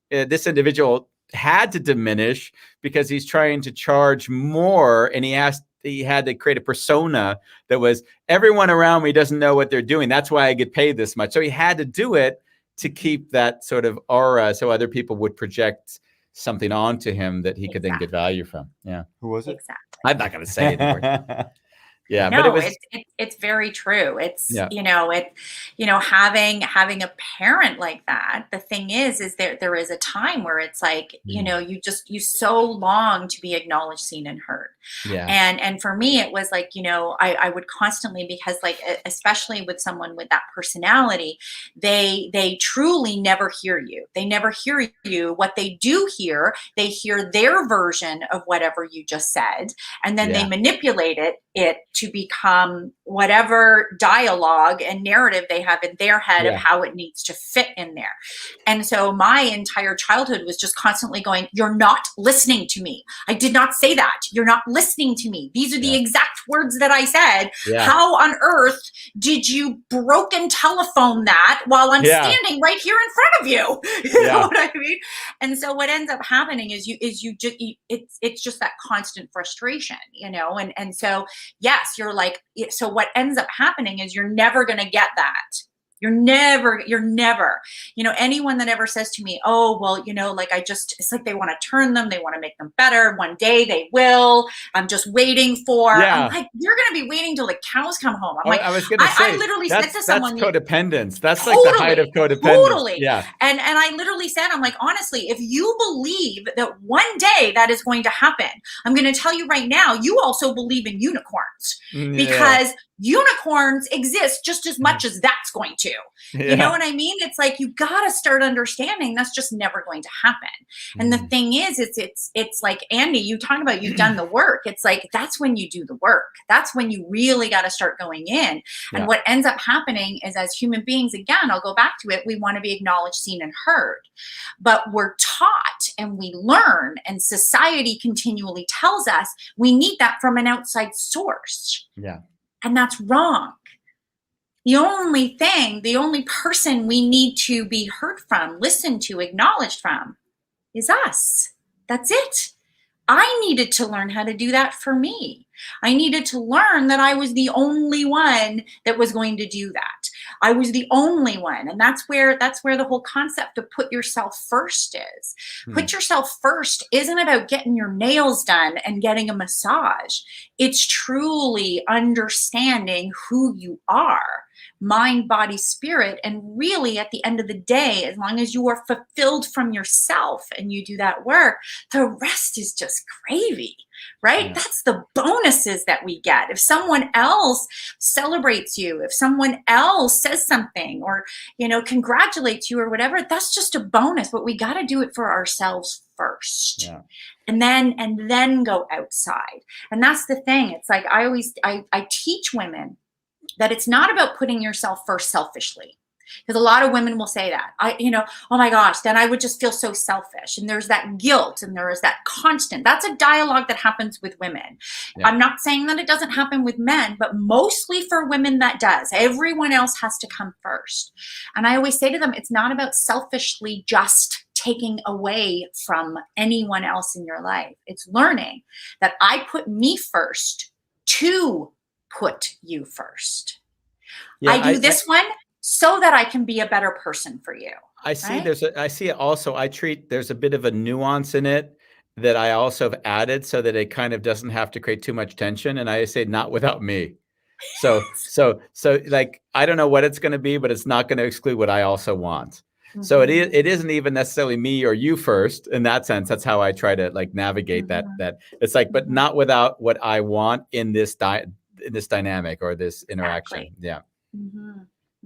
this individual had to diminish because he's trying to charge more, and he had to create a persona that was, everyone around me doesn't know what they're doing. That's why I get paid this much. So he had to do it to keep that sort of aura so other people would project something onto him that he could then get value from. Yeah. Who was it? Exactly. I'm not going to say it anymore. Yeah, no, but it's very true. It's having a parent like that. The thing is there is a time where it's like, you so long to be acknowledged, seen, and heard. Yeah. And for me, it was like, I would constantly, because like, especially with someone with that personality, they truly never hear you. They never hear you. What they do hear, they hear their version of whatever you just said, and then they manipulate it to become whatever dialogue and narrative they have in their head of how it needs to fit in there. And so my entire childhood was just constantly going, you're not listening to me. I did not say that. You're not listening to me. These are the exact words that I said. Yeah. How on earth did you broken telephone that while I'm standing right here in front of you? You know what I mean? And so what ends up happening is it's just that constant frustration, and so yes, you're like, so what ends up happening is you're never going to get that. You're never, anyone that ever says to me, oh, well, like it's like they want to turn them. They want to make them better. One day they will. I'm just waiting for, I'm like, you're going to be waiting till the cows come home. I'm like, I was going to say, I literally said to someone, that's codependence. That's like the height of codependence. Totally. Yeah. And I literally said, I'm like, honestly, if you believe that one day that is going to happen, I'm going to tell you right now, you also believe in unicorns because unicorns exist just as much as that's going to. to. You know what I mean? It's like, you got to start understanding that's just never going to happen. And the thing is, it's like, Andy, you talk about you've done the work. It's like, that's when you do the work. That's when you really got to start going in. And what ends up happening is, as human beings, again, I'll go back to it, we want to be acknowledged, seen, and heard. But we're taught and we learn, and society continually tells us we need that from an outside source. Yeah. And that's wrong. The only person we need to be heard from, listened to, acknowledged from is us. That's it. I needed to learn how to do that for me. I needed to learn that I was the only one that was going to do that. I was the only one. And that's where the whole concept of put yourself first is. Put yourself first isn't about getting your nails done and getting a massage. It's truly understanding who you are, mind, body, spirit. And really, at the end of the day, as long as you are fulfilled from yourself and you do that work, the rest is just gravy, right? That's the bonuses that we get. If someone else celebrates you, if someone else says something, or, congratulates you or whatever, that's just a bonus. But we got to do it for ourselves first. And then go outside. And that's the thing. It's like, I teach women that it's not about putting yourself first selfishly. Because a lot of women will say that, oh my gosh, then I would just feel so selfish. And there's that guilt, and there is that constant, that's a dialogue that happens with women. I'm not saying that it doesn't happen with men, but mostly for women that does. Everyone else has to come first. And I always say to them, it's not about selfishly just taking away from anyone else in your life. It's learning that I put me first to put you first. I do this one so that I can be a better person for you. I see I see it also. There's a bit of a nuance in it that I also have added so that it kind of doesn't have to create too much tension. And I say, not without me. So like, I don't know what it's going to be, but it's not going to exclude what I also want. So it isn't even necessarily me or you first in that sense. That's how I try to like navigate that it's like, but not without what I want in this dynamic or this interaction. Yeah.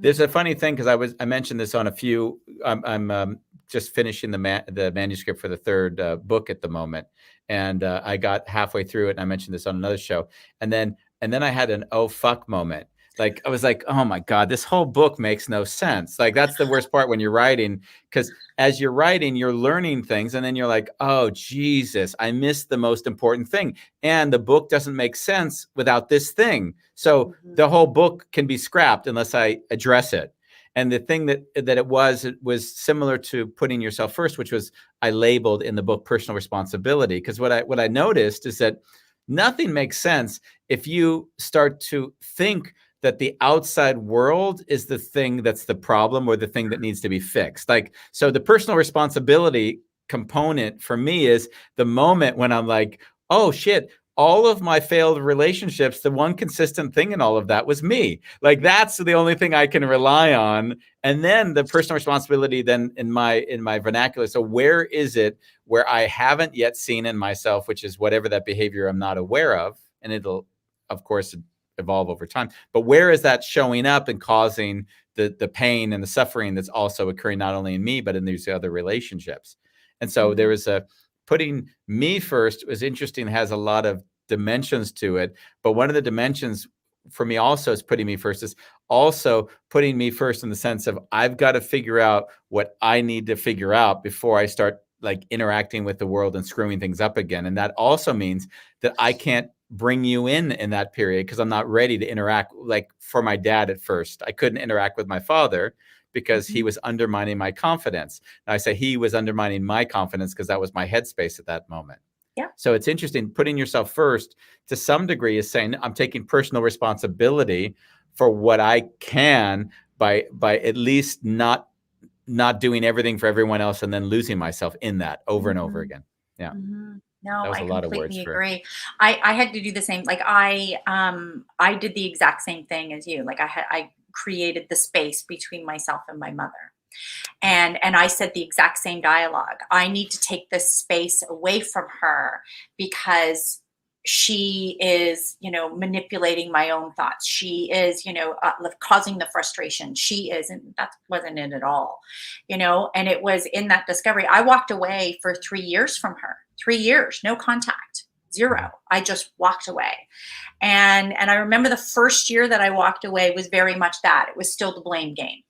There's a funny thing, because I mentioned this on a few. I'm just finishing the manuscript for the third book at the moment, and I got halfway through it, and I mentioned this on another show, and then I had an oh fuck moment. Like, I was like, oh my God, this whole book makes no sense. Like, that's the worst part when you're writing, because as you're writing, you're learning things, and then you're like, oh Jesus, I missed the most important thing, and the book doesn't make sense without this thing. So the whole book can be scrapped unless I address it. And the thing that it was similar to putting yourself first, which was I labeled in the book personal responsibility. Because what I noticed is that nothing makes sense if you start to think that the outside world is the thing that's the problem or the thing that needs to be fixed. Like, so the personal responsibility component for me is the moment when I'm like, oh shit, all of my failed relationships, the one consistent thing in all of that was me. Like, that's the only thing I can rely on. And then the personal responsibility then in my vernacular. So where is it where I haven't yet seen in myself, which is whatever that behavior I'm not aware of, and it'll, of course, evolve over time. But where is that showing up and causing the pain and the suffering that's also occurring not only in me, but in these other relationships? And so there was putting me first was interesting, has a lot of dimensions to it. But one of the dimensions for me also is putting me first is also putting me first in the sense of I've got to figure out what I need to figure out before I start like interacting with the world and screwing things up again. And that also means that I can't bring you in that period because I'm not ready to interact. Like for my dad at first, I couldn't interact with my father because he was undermining my confidence. Now I say he was undermining my confidence because that was my headspace at that moment. Yeah. So it's interesting, putting yourself first to some degree is saying I'm taking personal responsibility for what I can by at least not doing everything for everyone else and then losing myself in that over and over again. Yeah. No, I completely agree. I had to do the same. Like I did the exact same thing as you. Like I created the space between myself and my mother. And I said the exact same dialogue. I need to take this space away from her because she is, manipulating my own thoughts. She is, causing the frustration. She is, and that wasn't it at all, and it was in that discovery. I walked away for 3 years from her, 3 years, no contact, zero. I just walked away. And I remember the first year that I walked away was very much that. It was still the blame game,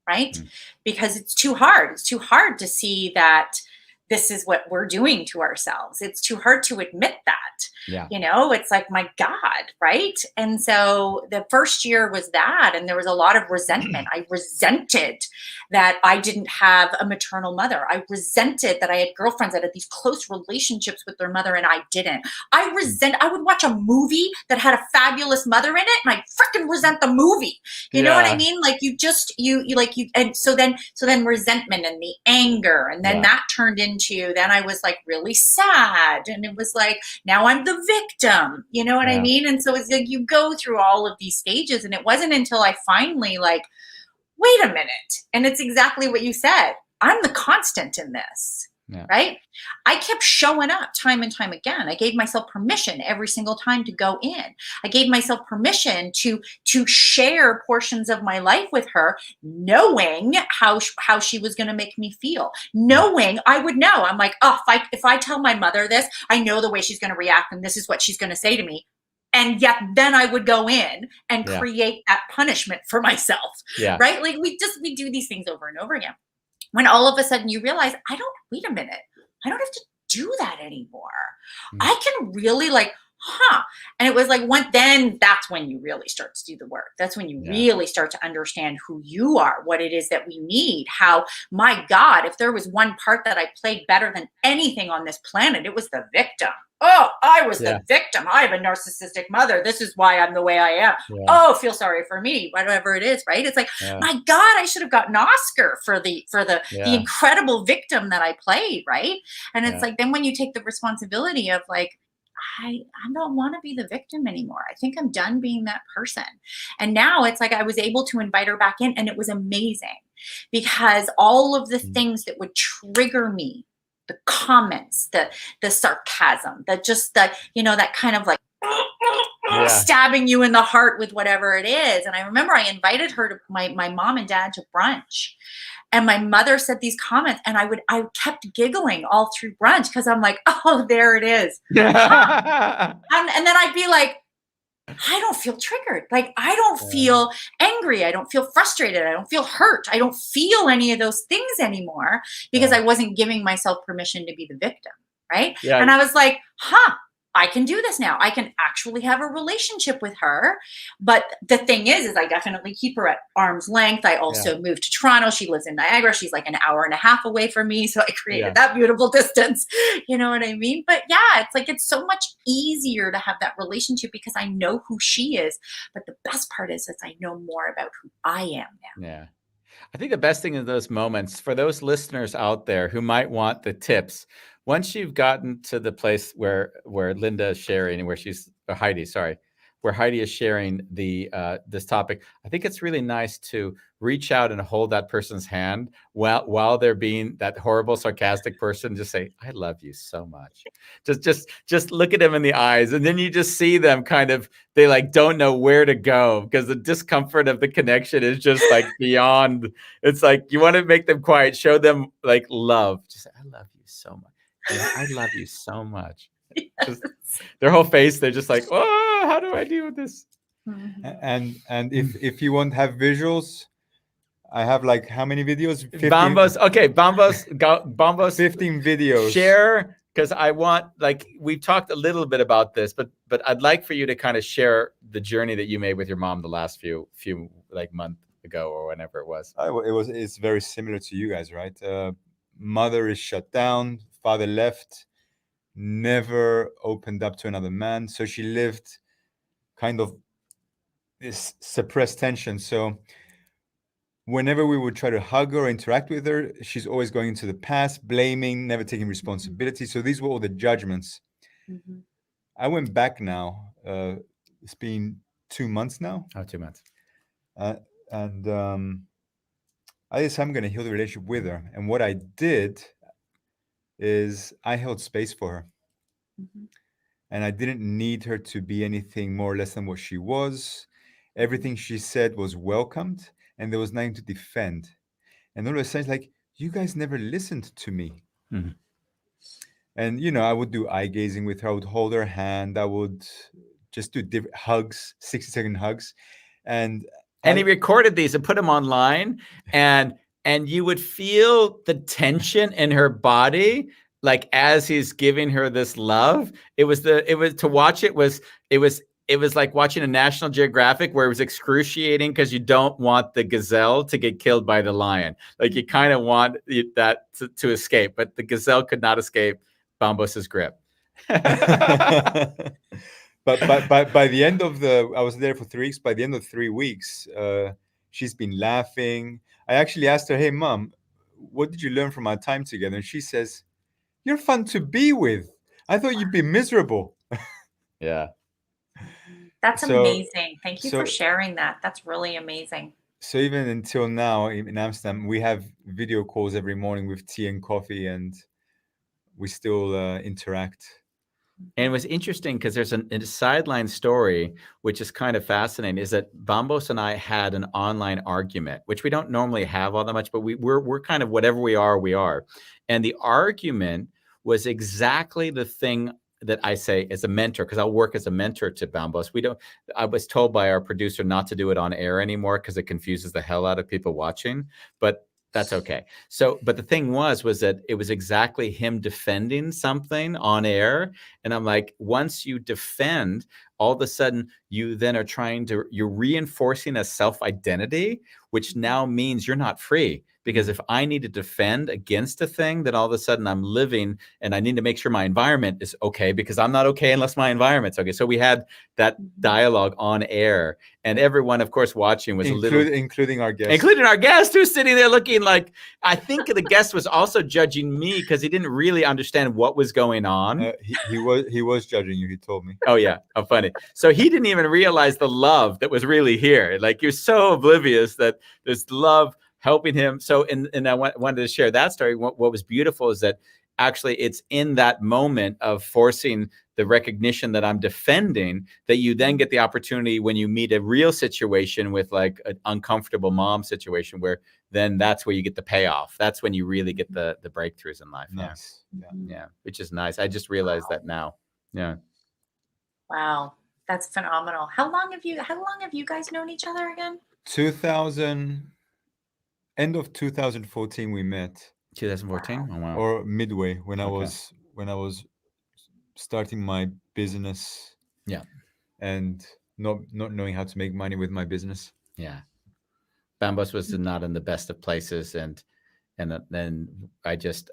right? Because it's too hard. It's too hard to see that this is what we're doing to ourselves. It's too hard to admit that. Yeah. It's like, my God, right? And so the first year was that, and there was a lot of resentment. I resented that I didn't have a maternal mother. I resented that I had girlfriends that had these close relationships with their mother and I didn't. I would watch a movie that had a fabulous mother in it and I freaking resent the movie. You know what I mean? Like and so then resentment and the anger, and then that turned into, then I was like really sad, and it was like, now I'm the victim, you know what I mean? And so it's like you go through all of these stages, and it wasn't until I finally like, wait a minute. And it's exactly what you said. I'm the constant in this, right? I kept showing up time and time again. I gave myself permission every single time to go in. I gave myself permission to share portions of my life with her, knowing how she was going to make me feel, knowing I would know. I'm like, oh, if I tell my mother this, I know the way she's going to react, and this is what she's going to say to me. And yet then I would go in and create that punishment for myself, right? Like we do these things over and over again. When all of a sudden you realize, wait a minute, I don't have to do that anymore. I can really and it was like, then that's when you really start to do the work. That's when you really start to understand who you are, what it is that we need, how, my God, if there was one part that I played better than anything on this planet, it was the victim. Oh, I was the victim. I have a narcissistic mother. This is why I'm the way I am. Oh, feel sorry for me, whatever it is, right? It's like, my God, I should have gotten an Oscar for the incredible victim that I played, right? And it's like, then when you take the responsibility of like, I don't want to be the victim anymore. I think I'm done being that person. And now it's like I was able to invite her back in, and it was amazing because all of the things that would trigger me, the comments, the sarcasm, that kind of like stabbing you in the heart with whatever it is. And I remember I invited her to my mom and dad to brunch. And my mother said these comments, and I kept giggling all through brunch because I'm like, oh, there it is. And then I'd be like, I don't feel triggered. Like, I don't feel angry. I don't feel frustrated. I don't feel hurt. I don't feel any of those things anymore because I wasn't giving myself permission to be the victim. Right. Yeah. And I was like, I can do this now. I can actually have a relationship with her. But the thing is I definitely keep her at arm's length. I also moved to Toronto. She lives in Niagara. She's like an hour and a half away from me. So I created that beautiful distance. You know what I mean? But it's like, it's so much easier to have that relationship because I know who she is. But the best part is I know more about who I am now. Yeah. I think the best thing in those moments, for those listeners out there who might want the tips, once you've gotten to the place where Linda is sharing and where Heidi is sharing this topic, I think it's really nice to reach out and hold that person's hand while they're being that horrible, sarcastic person. Just say, I love you so much. Just look at them in the eyes. And then you just see them they like don't know where to go because the discomfort of the connection is just like beyond. It's like you want to make them quiet, show them like love. Just say, I love you so much. I love you so much. Just, their whole face, they're just like, oh, how do I deal with this? And if you want to have visuals, I have like how many videos? 15, Bambos. Okay, Bambos. 15 videos. Share, because I want, like, we've talked a little bit about this, but I'd like for you to kind of share the journey that you made with your mom the last few like month ago or whenever it was. It's very similar to you guys, right? Mother is shut down. Father left. Never opened up to another man. So she lived kind of this suppressed tension. So whenever we would try to hug her or interact with her, she's always going into the past, blaming, never taking responsibility. So these were all the judgments. Mm-hmm. I went back now. It's been 2 months now. Oh, 2 months. And I decided I'm going to heal the relationship with her. And what I did is I held space for her. Mm-hmm. and I didn't need her to be anything more or less than what she was. Everything she said was welcomed, and there was nothing to defend. And all of a sudden, it's like, you guys never listened to me. Mm-hmm. And, you know, I would do eye gazing with her. I would hold her hand. I would just do different hugs, 60-second hugs. And he recorded these and put them online, and you would feel the tension in her body, like as he's giving her this love. It was to watch it was like watching a National Geographic, where it was excruciating because you don't want the gazelle to get killed by the lion. Like you kind of want that to escape, but the gazelle could not escape Bambos's grip. But by the end of I was there for 3 weeks. By the end of 3 weeks, she's been laughing. I actually asked her, "Hey, Mom, what did you learn from our time together?" And she says, "You're fun to be with. I thought you'd be miserable." Yeah. That's So- amazing. Thank you for so- sharing that. That's really amazing. So even until now in Amsterdam, we have video calls every morning with tea and coffee, and we still interact. And it was interesting because there's a sideline story, which is kind of fascinating, is that Bambos and I had an online argument, which we don't normally have all that much, but we're kind of whatever we are. And the argument was exactly the thing that I say as a mentor, because I'll work as a mentor to Bambos. I was told by our producer not to do it on air anymore because it confuses the hell out of people watching, but that's okay. So, but the thing was that it was exactly him defending something on air. And I'm like, once you defend, all of a sudden you then are you're reinforcing a self-identity, which now means you're not free. Because if I need to defend against a thing, then all of a sudden I'm living, and I need to make sure my environment is okay, because I'm not okay unless my environment's okay. So we had that dialogue on air, and everyone, of course, watching was including our guest. Including our guest, who's sitting there looking like, I think the guest was also judging me because he didn't really understand what was going on. He was judging you, he told me. Oh, yeah. How funny. So he didn't even realize the love that was really here. Like, you're so oblivious that there's love helping him. So, and I wanted to share that story. What was beautiful is that actually it's in that moment of forcing the recognition that I'm defending that you then get the opportunity when you meet a real situation with like an uncomfortable mom situation, where then that's where you get the payoff. That's when you really get the breakthroughs in life. Nice. Yeah. Which is nice. I just realized that now. Yeah. Wow. That's phenomenal. How long have you guys known each other again? End of 2014 we met. 2014? Oh, wow. Or midway when I Okay. was starting my business. Yeah. And not knowing how to make money with my business. Yeah. Bambos was not in the best of places, and then I just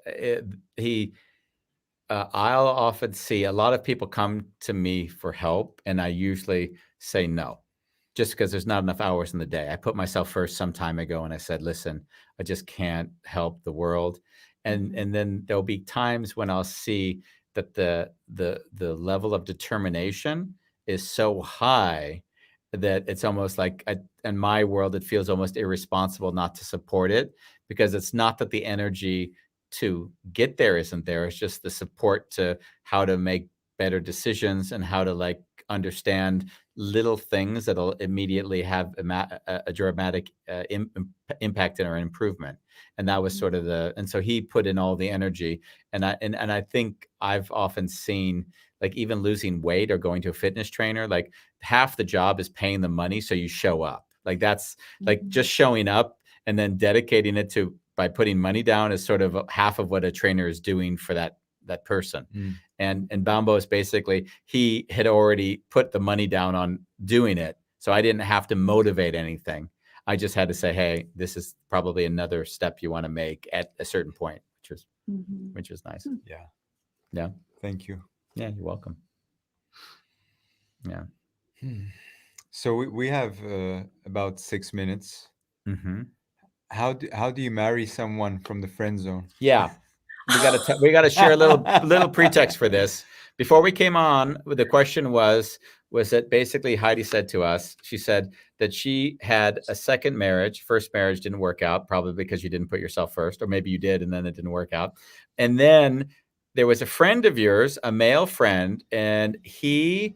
I'll often see a lot of people come to me for help, and I usually say no, just because there's not enough hours in the day. I put myself first some time ago, and I said, listen, I just can't help the world. And then there'll be times when I'll see that the level of determination is so high that it's almost like, in my world, it feels almost irresponsible not to support it, because it's not that the energy to get there isn't there. It's just the support to how to make better decisions and how to like understand little things that'll immediately have a dramatic impact in our improvement. And that was sort of and so he put in all the energy, and I think I've often seen, like, even losing weight or going to a fitness trainer, like half the job is paying the money so you show up. Like that's like just showing up, and then dedicating it to by putting money down is sort of half of what a trainer is doing for that person. And Bambo is basically, he had already put the money down on doing it, so I didn't have to motivate anything. I just had to say, hey, this is probably another step you want to make at a certain point, which was nice. Yeah. Thank you. Yeah, you're welcome. Yeah. So we have about 6 minutes. How do you marry someone from the friend zone? Yeah. We gotta share a little pretext for this. Before we came on, the question was that basically Heidi said to us, she said that she had a second marriage. First marriage didn't work out, probably because you didn't put yourself first, or maybe you did and then it didn't work out. And then there was a friend of yours, a male friend, and he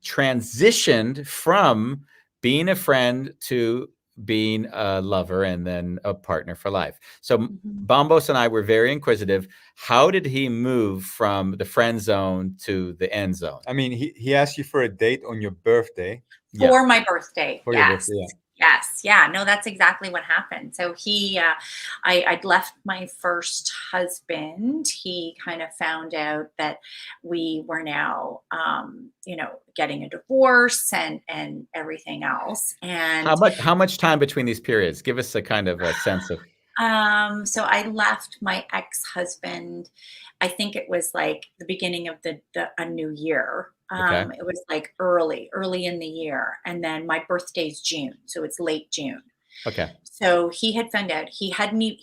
transitioned from being a friend to being a lover and then a partner for life. So Bombos and I were very inquisitive. How did he move from the friend zone to the end zone? I mean, he asked you for a date on your birthday. For my birthday. For your Yes. birthday, yeah. Yes. Yeah. No, that's exactly what happened. So I'd left my first husband. He kind of found out that we were now, getting a divorce and everything else. And how much time between these periods? Give us a kind of a sense of. so I left my ex-husband, I think it was like the beginning of a new year. Okay. It was like early in the year. And then my birthday's June. So it's late June. Okay. So he had found out he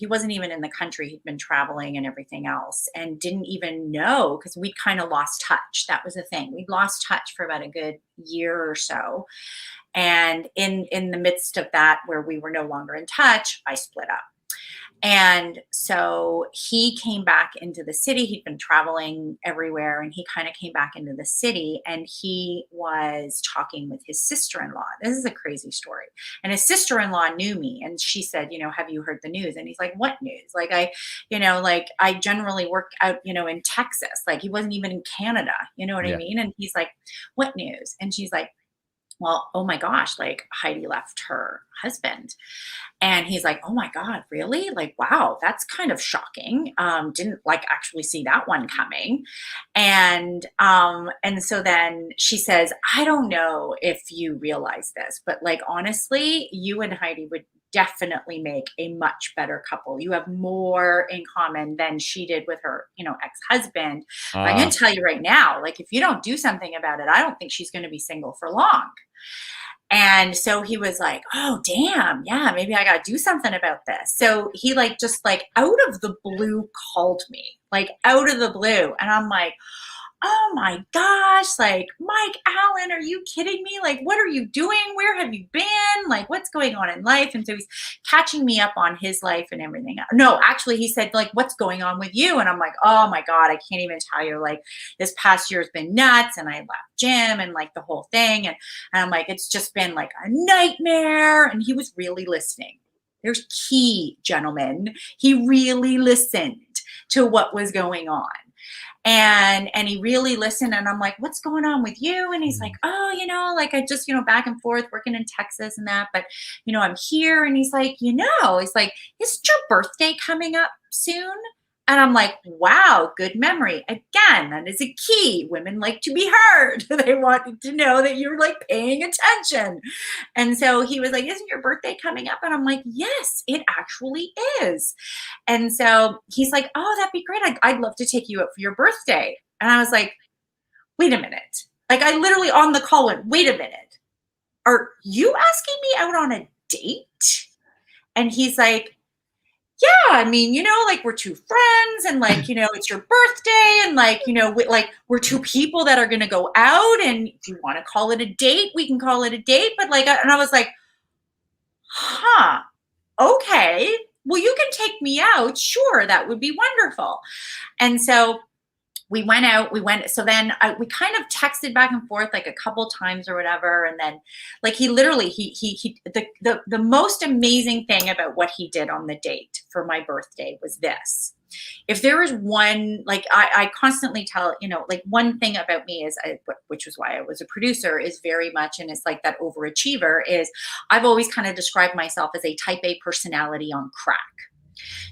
wasn't even in the country. He'd been traveling and everything else and didn't even know, because we'd kind of lost touch. That was the thing. We'd lost touch for about a good year or so. And in the midst of that, where we were no longer in touch, I split up. And so he came back into the city. He'd been traveling everywhere, and he kind of came back into the city, and he was talking with his sister-in-law. This is a crazy story. And his sister-in-law knew me, and she said, have you heard the news? And he's like, what news? Like I generally work out, in Texas. Like he wasn't even in Canada. You know what I mean? And he's like, what news? And she's like, well, oh my gosh, like Heidi left her husband. And he's like, oh my God, really? Like, wow, that's kind of shocking. Didn't actually see that one coming. And so then she says, I don't know if you realize this, but honestly, you and Heidi would definitely make a much better couple. You have more in common than she did with her, ex-husband. I'm going to tell you right now, if you don't do something about it, I don't think she's going to be single for long. And so he was like, oh, damn. Yeah, maybe I got to do something about this. So he just out of the blue called me, out of the blue. And I'm like, oh my gosh, Mike Allen, are you kidding me? What are you doing? Where have you been? What's going on in life? And so he's catching me up on his life and everything. No, actually, he said, what's going on with you? And I'm like, oh my God, I can't even tell you. This past year has been nuts. And I left gym and the whole thing. And I'm like, it's just been a nightmare. And he was really listening. There's key, gentlemen. He really listened to what was going on. And he really listened, and I'm like, what's going on with you? And he's like, oh, I just, back and forth working in Texas and that, but, I'm here. And he's like, isn't your birthday coming up soon? And I'm like, wow, good memory. Again, that is a key. Women like to be heard. They want to know that you're paying attention. And so he was like, isn't your birthday coming up? And I'm like, yes, it actually is. And so he's like, oh, that'd be great. I'd love to take you out for your birthday. And I was like, wait a minute. I literally on the call went, wait a minute. Are you asking me out on a date? And he's like, yeah, I mean, we're two friends and it's your birthday and we're two people that are going to go out, and if you want to call it a date, we can call it a date. But and I was like, huh, okay, well, you can take me out. Sure. That would be wonderful. And so we went out, so then we kind of texted back and forth a couple times or whatever. And then he literally, the most amazing thing about what he did on the date for my birthday was this. If there is one, I constantly tell, one thing about me is, which was why I was a producer, is very much, and it's that overachiever, is I've always kind of described myself as a type A personality on crack.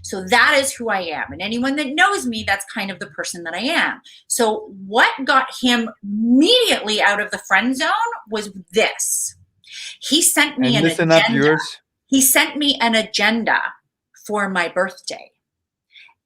So that is who I am. And anyone that knows me, that's kind of the person that I am. So what got him immediately out of the friend zone was this. He sent me an agenda. He sent me an agenda for my birthday.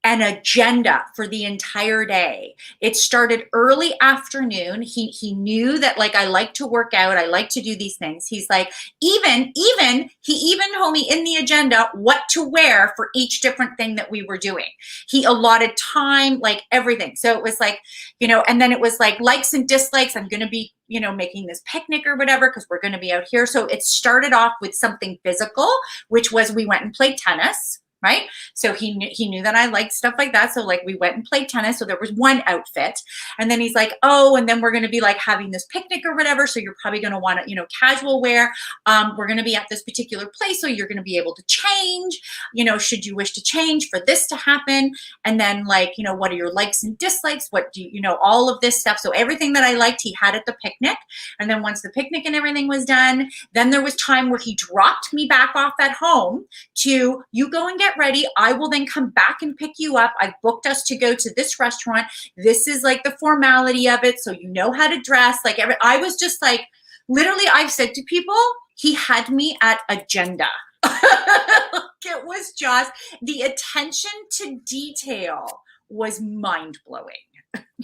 An agenda for the entire day. It started early afternoon. He knew that I like to work out. I like to do these things. He's like, he even told me in the agenda what to wear for each different thing that we were doing. He allotted time, everything. So it was and then it was likes and dislikes. I'm going to be, making this picnic or whatever, because we're going to be out here. So it started off with something physical, which was we went and played tennis. right? So he knew that I liked stuff like that. So like we went and played tennis. So there was one outfit, and then he's like, oh, and then we're going to be like having this picnic or whatever. So you're probably going to want to, casual wear. We're going to be at this particular place, so you're going to be able to change, should you wish to change for this to happen. And then like, what are your likes and dislikes? What do all of this stuff. So everything that I liked, he had at the picnic. And then once the picnic and everything was done, then there was time where he dropped me back off at home to, you go and get ready. I will then come back and pick you up. I've booked us to go to this restaurant. This is like the formality of it. So you know how to dress. Like I was just like, literally, I've said to people, he had me at agenda. It was just the attention to detail was mind-blowing.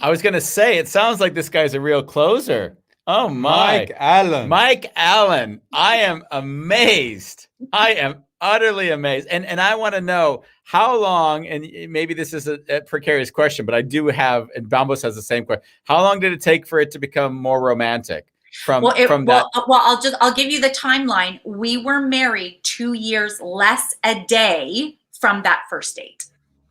I was going to say, it sounds like this guy's a real closer. Oh my. Mike Allen. Mike Allen. I am amazed. I am utterly amazed. And I want to know how long, and maybe this is a precarious question, but I do have, and Bambos has the same question. How long did it take for it to become more romantic? I'll give you the timeline. We were married 2 years less a day from that first date.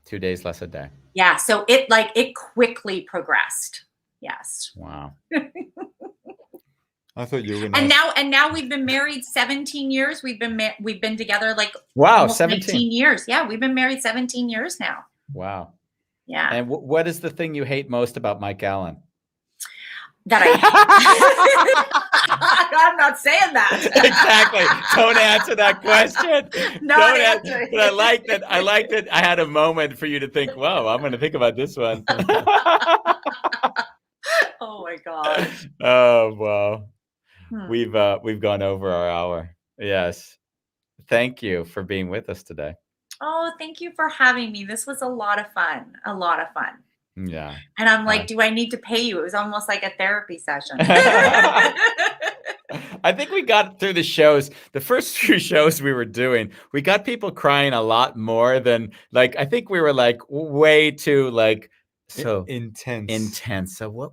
2 days less a day. Yeah. So it quickly progressed. Yes. Wow. I thought you were. And now we've been married 17 years. We've been together like 17 years. Yeah, we've been married 17 years now. Wow. Yeah. And what is the thing you hate most about Mike Allen? That I'm not saying that. Exactly. Don't answer that question. Not answering. But I like that. I had a moment for you to think, whoa, I'm going to think about this one. Oh my God. Oh, wow. We've gone over our hour. Yes. Thank you for being with us today. Oh, thank you for having me. This was a lot of fun. Yeah. And I'm like, do I need to pay you? It was almost like a therapy session. I think we got through the shows. The first few shows we were doing, we got people crying a lot more than I think we were way too so intense. So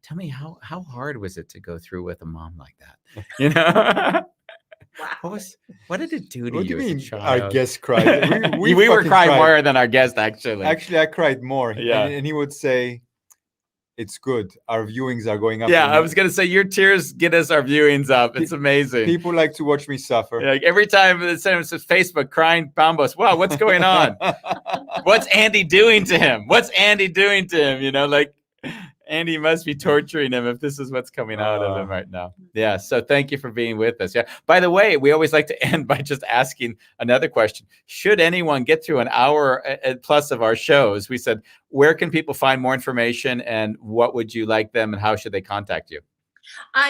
tell me how hard was it to go through with a mom like that? Wow. What did it do to you? What do you mean as a child? our guest cried? We were crying more than our guest, actually. Actually, I cried more. Yeah. And he would say, it's good. Our viewings are going up. Yeah, I was going to say, your tears get us our viewings up. It's amazing. People like to watch me suffer. Every time it says Facebook, crying Bambos, wow, what's going on? What's Andy doing to him? Andy must be torturing him if this is what's coming out of him right now. Yeah. So thank you for being with us. Yeah. By the way, we always like to end by just asking another question. Should anyone get through an hour plus of our shows, we said, where can people find more information and what would you like them and how should they contact you?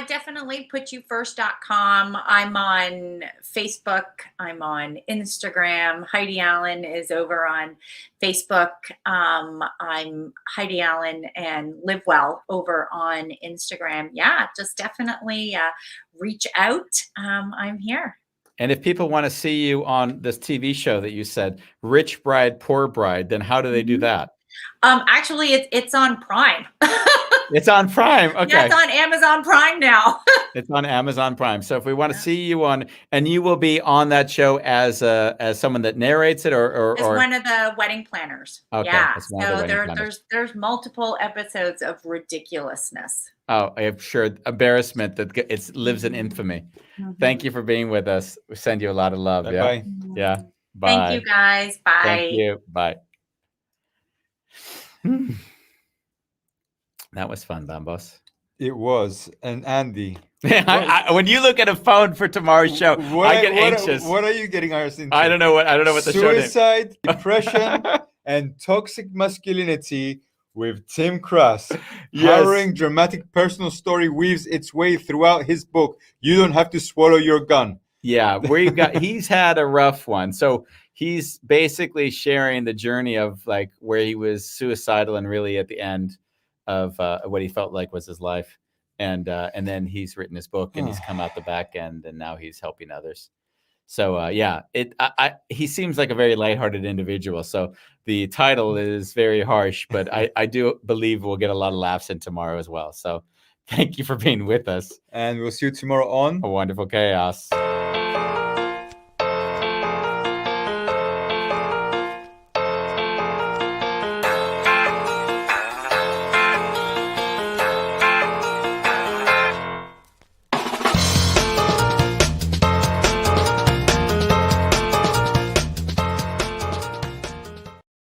Definitely putyoufirst.com. I'm on Facebook. I'm on Instagram. Heidi Allen is over on Facebook. I'm Heidi Allen and Live Well over on Instagram. Yeah, just definitely reach out. I'm here. And if people want to see you on this TV show that you said, Rich Bride, Poor Bride, then how do they do that? Actually, it's on Prime. It's on Prime. Okay. Yeah, it's on Amazon Prime now. It's on Amazon Prime. So if we want to see you on, and you will be on that show as someone that narrates it, or as one of the wedding planners. Okay, yeah. So there's multiple episodes of ridiculousness. Oh, I'm sure embarrassment that it lives in infamy. Mm-hmm. Thank you for being with us. We send you a lot of love. Bye. Yeah. Bye. Yeah. Bye. Thank you guys. Bye. Thank you. Bye. That was fun, Bambos. It was. And Andy. When you look at a phone for tomorrow's show, I get anxious. What are you getting us into? I don't know what the show is. Suicide, depression, and toxic masculinity with Tim Kras. Yes. Harrowing, dramatic personal story weaves its way throughout his book. You don't have to swallow your gun. Yeah, he's had a rough one. So he's basically sharing the journey of where he was suicidal and really at the end of what he felt like was his life. And then he's written his book and he's come out the back end and now he's helping others. So he seems like a very lighthearted individual. So the title is very harsh, but I do believe we'll get a lot of laughs in tomorrow as well. So thank you for being with us. And we'll see you tomorrow on A Wonderful Chaos.